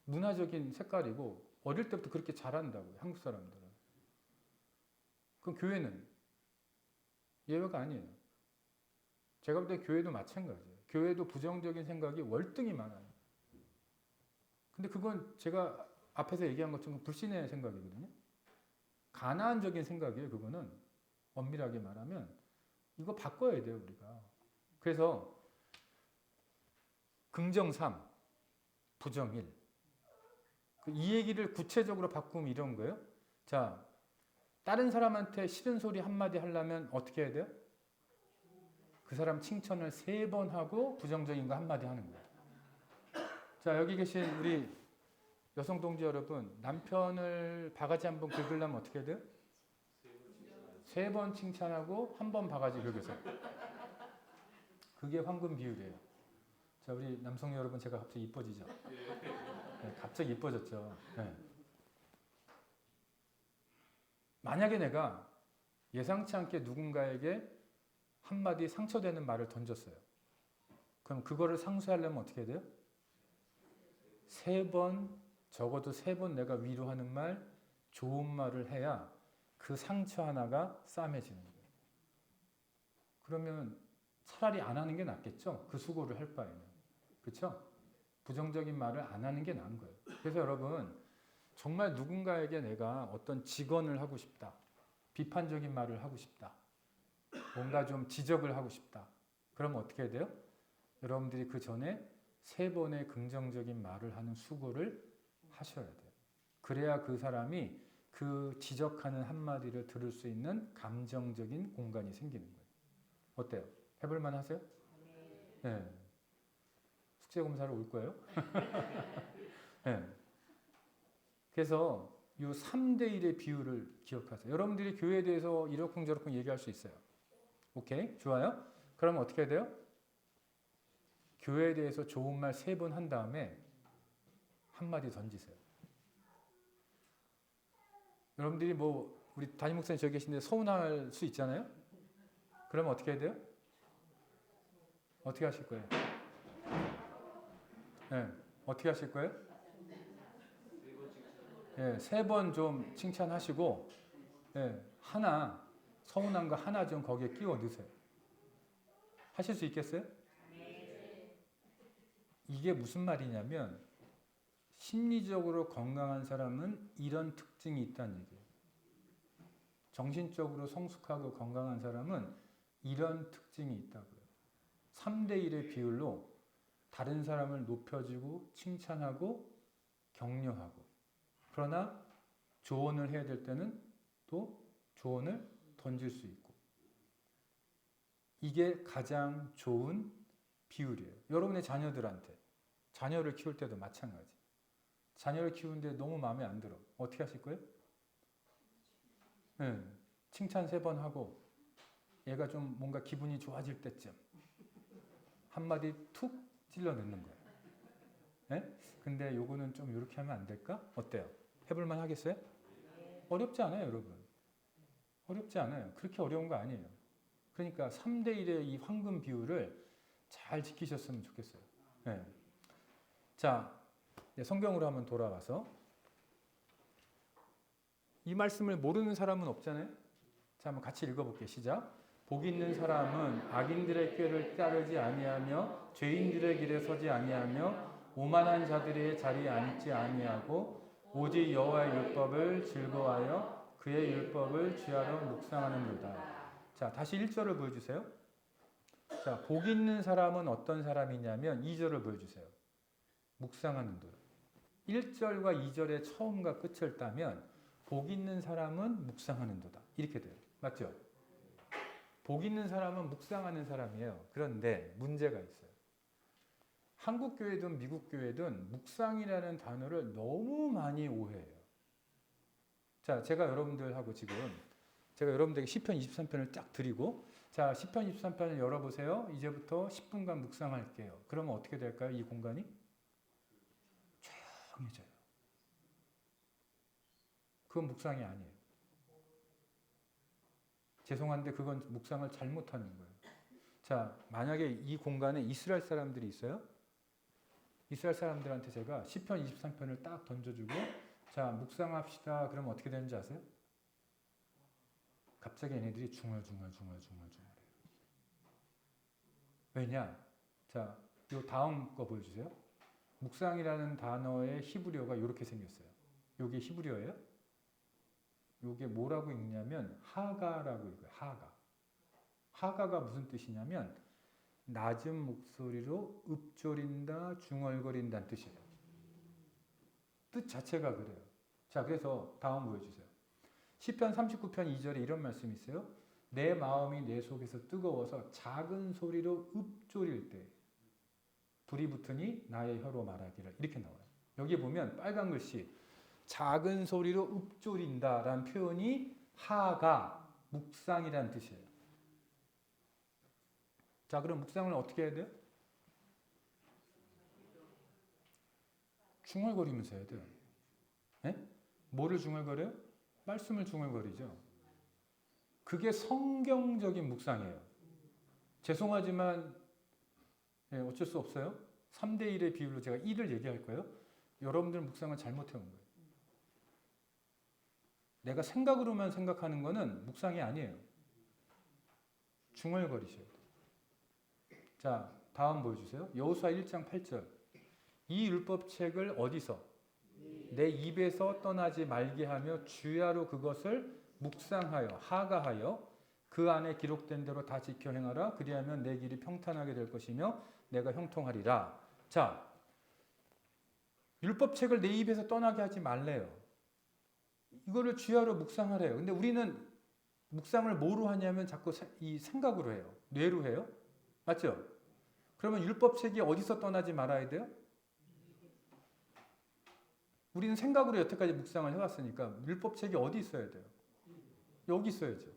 A: 문화적인 색깔이고 어릴 때부터 그렇게 자란다고요. 한국 사람들은. 그럼 교회는 예외가 아니에요. 제가 볼 때 교회도 마찬가지예요. 교회도 부정적인 생각이 월등히 많아요. 근데 그건 제가 앞에서 얘기한 것처럼 불신의 생각이거든요. 가나안적인 생각이에요. 그거는 엄밀하게 말하면 이거 바꿔야 돼요. 우리가. 그래서 긍정 3, 부정 1. 이 얘기를 구체적으로 바꾸면 이런 거예요. 자, 다른 사람한테 싫은 소리 한마디 하려면 어떻게 해야 돼요? 그 사람 칭찬을 3번 하고 부정적인 거 한마디 하는 거예요. 자, 여기 계신 우리 여성 동지 여러분, 남편을 바가지 한번 긁으려면 어떻게 해야 돼요? 3번 칭찬하고 1번 바가지 긁으세요. 그게 황금 비율이에요. 자, 우리 남성 여러분, 제가 갑자기 이뻐지죠? 네, 갑자기 이뻐졌죠. 네. 만약에 내가 예상치 않게 누군가에게 한마디 상처되는 말을 던졌어요. 그럼 그거를 상쇄하려면 어떻게 해야 돼요? 3번, 적어도 3번 내가 위로하는 말, 좋은 말을 해야 그 상처 하나가 싸매지는 거예요. 그러면 차라리 안 하는 게 낫겠죠? 그 수고를 할 바에는. 그렇죠? 부정적인 말을 안 하는 게 나은 거예요. 그래서 여러분, 정말 누군가에게 내가 어떤 직언을 하고 싶다. 비판적인 말을 하고 싶다. 뭔가 좀 지적을 하고 싶다. 그러면 어떻게 해야 돼요? 여러분들이 그 전에 3번의 긍정적인 말을 하는 수고를 하셔야 돼요. 그래야 그 사람이 그 지적하는 한마디를 들을 수 있는 감정적인 공간이 생기는 거예요. 어때요? 해볼만 하세요? 네. 숙제검사로 올 거예요? 네. 그래서 이 3대 1의 비율을 기억하세요. 여러분들이 교회에 대해서 이러쿵저러쿵 얘기할 수 있어요. 오케이? 좋아요? 그러면 어떻게 해야 돼요? 교회에 대해서 좋은 말 3번 한 다음에 한마디 던지세요. 여러분들이 뭐 우리 담임 목사님 저기 계신데 서운할 수 있잖아요? 그러면 어떻게 해야 돼요? 어떻게 하실 거예요? 네. 어떻게 하실 거예요? 네, 3번 좀 칭찬하시고 네, 하나 서운한 거 하나 좀 거기에 끼워 넣으세요. 하실 수 있겠어요? 이게 무슨 말이냐면 심리적으로 건강한 사람은 이런 특징이 있다는 얘기예요. 정신적으로 성숙하고 건강한 사람은 이런 특징이 있다고요. 3대 1의 비율로 다른 사람을 높여주고 칭찬하고 격려하고 그러나 조언을 해야 될 때는 또 조언을 던질 수 있고 이게 가장 좋은 비율이에요. 여러분의 자녀를 키울 때도 마찬가지. 자녀를 키우는데 너무 마음에 안 들어. 어떻게 하실 거예요? 네, 칭찬 3번 하고 얘가 좀 뭔가 기분이 좋아질 때쯤 한마디 툭 찔러 넣는 거예요. 네? 근데 요거는 좀 이렇게 하면 안 될까? 어때요? 해볼만 하겠어요? 어렵지 않아요, 여러분. 어렵지 않아요. 그렇게 어려운 거 아니에요. 그러니까 3대 1의 이 황금 비율을 잘 지키셨으면 좋겠어요. 네. 자, 성경으로 한번 돌아와서 이 말씀을 모르는 사람은 없잖아요. 자, 한번 같이 읽어볼게요. 시작. 복 있는 사람은 악인들의 꾀를 따르지 아니하며 죄인들의 길에 서지 아니하며 오만한 자들의 자리에 앉지 아니하고 오직 여호와의 율법을 즐거워하여 그의 율법을 주야로 묵상하는도다. 자, 다시 1절을 보여주세요. 자, 복 있는 사람은 어떤 사람이냐면 2절을 보여주세요. 묵상하는도다. 1절과 2절의 처음과 끝을 따면 복 있는 사람은 묵상하는도다. 이렇게 돼요. 맞죠? 복 있는 사람은 묵상하는 사람이에요. 그런데 문제가 있어요. 한국 교회든 미국 교회든 묵상이라는 단어를 너무 많이 오해해요. 자, 제가 여러분들에게 시편 23편을 쫙 드리고 자, 시편 23편을 열어보세요. 이제부터 10분간 묵상할게요. 그러면 어떻게 될까요? 이 공간이? 조용해져요. 그건 묵상이 아니에요. 죄송한데 그건 묵상을 잘못하는 거예요. 자, 만약에 이 공간에 이스라엘 사람들이 있어요. 이스라엘 사람들한테 제가 시편 23편을 딱 던져주고 자, 묵상합시다. 그러면 어떻게 되는지 아세요? 갑자기 얘네들이 중얼중얼해요. 왜냐? 자, 요 다음 거 보여주세요. 묵상이라는 단어의 히브리어가 이렇게 생겼어요. 요게 히브리어예요. 요게 뭐라고 읽냐면 하가라고 읽어요. 하가. 하가가 무슨 뜻이냐면 낮은 목소리로 읊조린다, 중얼거린다는 뜻이에요. 뜻 자체가 그래요. 자, 그래서 다음 보여주세요. 시편 39편 2절에 이런 말씀이 있어요. 내 마음이 내 속에서 뜨거워서 작은 소리로 읊조릴 때 불이 붙으니 나의 혀로 말하기를 이렇게 나와요. 여기 보면 빨간 글씨 작은 소리로 읊조린다라는 표현이 하가, 묵상이라는 뜻이에요. 자, 그럼 묵상을 어떻게 해야 돼요? 중얼거리면서 해야 돼요. 네? 뭐를 중얼거려요? 말씀을 중얼거리죠. 그게 성경적인 묵상이에요. 죄송하지만 어쩔 수 없어요. 3대 1의 비율로 제가 1을 얘기할 거예요. 여러분들 묵상을 잘못해온 거예요. 내가 생각으로만 생각하는 거는 묵상이 아니에요. 중얼거리셔야 돼요. 자, 다음 보여주세요. 여호수아 1장 8절. 이 율법책을 어디서? 내 입에서 떠나지 말게 하며 주야로 그것을 묵상하여 하가하여 그 안에 기록된 대로 다 지켜 행하라. 그리하면 내 길이 평탄하게 될 것이며 내가 형통하리라. 자, 율법책을 내 입에서 떠나게 하지 말래요. 이거를 주야로 묵상하래요. 근데 우리는 묵상을 뭐로 하냐면 자꾸 이 생각으로 해요. 뇌로 해요. 맞죠? 그러면 율법책이 어디서 떠나지 말아야 돼요? 우리는 생각으로 여태까지 묵상을 해왔으니까 율법책이 어디 있어야 돼요? 여기 있어야죠.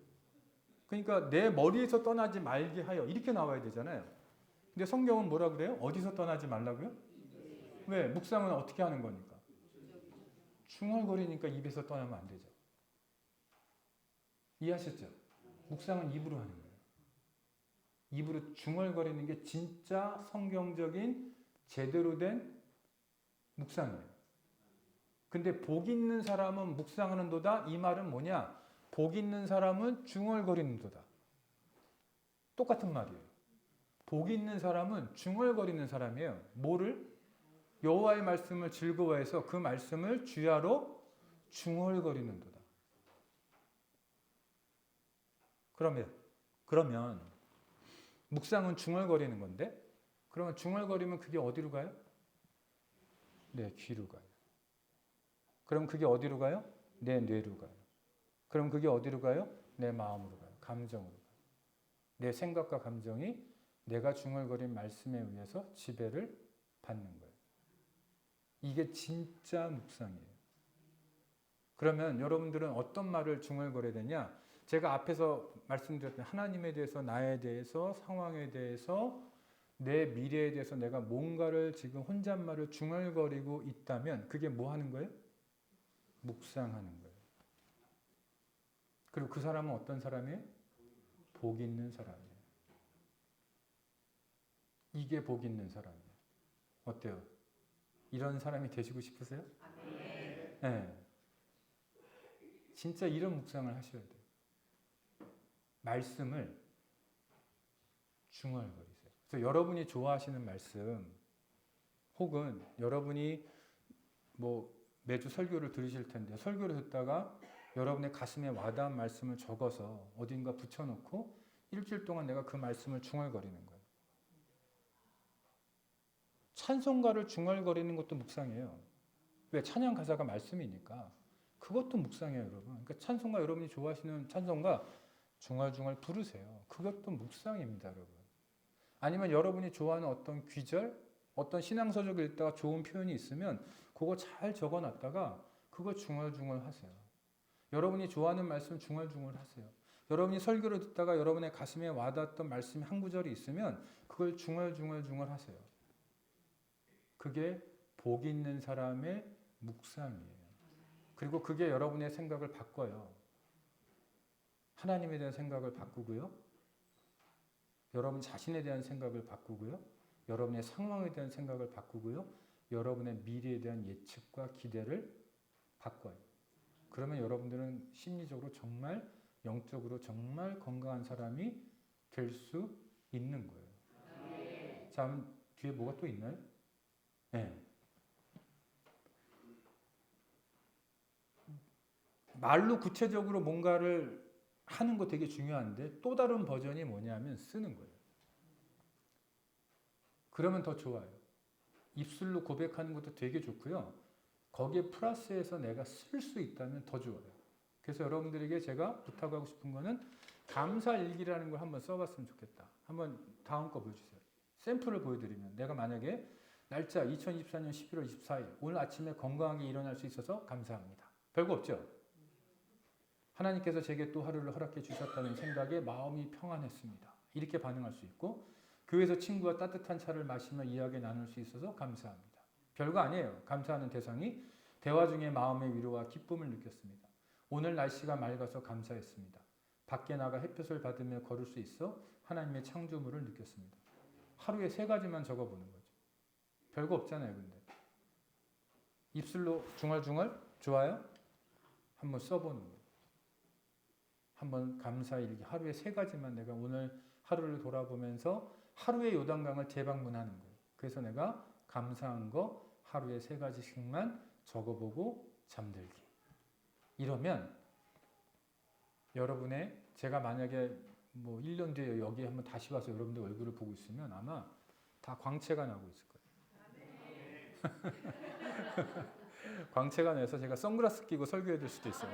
A: 그러니까 내 머리에서 떠나지 말게 하여 이렇게 나와야 되잖아요. 근데 성경은 뭐라 그래요? 어디서 떠나지 말라고요? 왜? 묵상은 어떻게 하는 거니까? 중얼거리니까 입에서 떠나면 안 되죠. 이해하셨죠? 묵상은 입으로 하는 거예요. 입으로 중얼거리는 게 진짜 성경적인 제대로 된 묵상이에요. 근데 복 있는 사람은 묵상하는도다. 이 말은 뭐냐? 복 있는 사람은 중얼거리는도다. 똑같은 말이에요. 복 있는 사람은 중얼거리는 사람이에요. 뭐를? 여호와의 말씀을 즐거워해서 그 말씀을 주야로 중얼거리는도다. 그러면 묵상은 중얼거리는 건데 그러면 중얼거리면 그게 어디로 가요? 내 귀로 가요. 그럼 그게 어디로 가요? 내 뇌로 가요. 그럼 그게 어디로 가요? 내 마음으로 가요. 감정으로 가요. 내 생각과 감정이 내가 중얼거린 말씀에 의해서 지배를 받는 거예요. 이게 진짜 묵상이에요. 그러면 여러분들은 어떤 말을 중얼거려야 되냐? 제가 앞에서 말씀드렸던 하나님에 대해서, 나에 대해서, 상황에 대해서, 내 미래에 대해서 내가 뭔가를 지금 혼잣말을 중얼거리고 있다면 그게 뭐 하는 거예요? 묵상하는 거예요. 그리고 그 사람은 어떤 사람이에요? 복 있는 사람이에요. 이게 복 있는 사람이에요. 어때요? 이런 사람이 되시고 싶으세요? 네. 진짜 이런 묵상을 하셔야 돼요. 말씀을 중얼거리세요. 그래서 여러분이 좋아하시는 말씀 혹은 여러분이 뭐 매주 설교를 들으실 텐데 설교를 듣다가 여러분의 가슴에 와닿은 말씀을 적어서 어딘가 붙여놓고 일주일 동안 내가 그 말씀을 중얼거리는 거예요. 찬송가를 중얼거리는 것도 묵상이에요. 왜? 찬양 가사가 말씀이니까. 그것도 묵상이에요, 여러분. 그러니까 찬송가 여러분이 좋아하시는 찬송가 중얼중얼 부르세요. 그것도 묵상입니다, 여러분. 아니면 여러분이 좋아하는 어떤 귀절, 어떤 신앙서적을 읽다가 좋은 표현이 있으면 그거 잘 적어놨다가 그거 중얼중얼 하세요. 여러분이 좋아하는 말씀 중얼중얼 하세요. 여러분이 설교를 듣다가 여러분의 가슴에 와닿았던 말씀이 한 구절이 있으면 그걸 중얼중얼 하세요. 그게 복 있는 사람의 묵상이에요. 그리고 그게 여러분의 생각을 바꿔요. 하나님에 대한 생각을 바꾸고요. 여러분 자신에 대한 생각을 바꾸고요. 여러분의 상황에 대한 생각을 바꾸고요. 여러분의 미래에 대한 예측과 기대를 바꿔요. 그러면 여러분들은 심리적으로 정말 영적으로 정말 건강한 사람이 될 수 있는 거예요. 자, 그럼 뒤에 뭐가 또 있나요? 네. 말로 구체적으로 뭔가를 하는 거 되게 중요한데 또 다른 버전이 뭐냐면 쓰는 거예요. 그러면 더 좋아요. 입술로 고백하는 것도 되게 좋고요. 거기에 플러스해서 내가 쓸 수 있다면 더 좋아요. 그래서 여러분들에게 제가 부탁하고 싶은 거는 감사일기라는 걸 한번 써봤으면 좋겠다. 한번 다음 거 보여주세요. 샘플을 보여드리면 내가 만약에 날짜 2024년 11월 24일 오늘 아침에 건강하게 일어날 수 있어서 감사합니다. 별거 없죠? 하나님께서 제게 또 하루를 허락해 주셨다는 생각에 마음이 평안했습니다. 이렇게 반응할 수 있고 교회에서 친구와 따뜻한 차를 마시며 이야기 나눌 수 있어서 감사합니다. 별거 아니에요. 감사하는 대상이 대화 중에 마음의 위로와 기쁨을 느꼈습니다. 오늘 날씨가 맑아서 감사했습니다. 밖에 나가 햇볕을 받으며 걸을 수 있어 하나님의 창조물을 느꼈습니다. 하루에 3가지만 적어보는 거죠. 별거 없잖아요. 근데 입술로 중얼중얼 좋아요? 한번 써보는 거예요. 한번 감사일기 하루에 3가지만 내가 오늘 하루를 돌아보면서 하루의 요단강을 재방문하는 거예요. 그래서 내가 감사한 거 하루에 3가지씩만 적어보고 잠들기. 이러면 여러분의 제가 만약에 뭐 1년 뒤에 여기 한번 다시 와서 여러분들 얼굴을 보고 있으면 아마 다 광채가 나고 있을 거예요. 광채가 나서 제가 선글라스 끼고 설교해 줄 수도 있어요.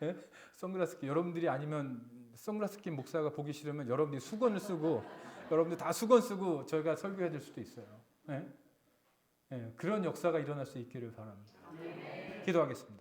A: 네? 선글라스 끼 여러분들이 아니면 선글라스 낀 목사가 보기 싫으면 여러분들이 수건을 쓰고 여러분들 다 수건 쓰고 저희가 설교해 줄 수도 있어요. 네? 네, 그런 역사가 일어날 수 있기를 바랍니다. 기도하겠습니다.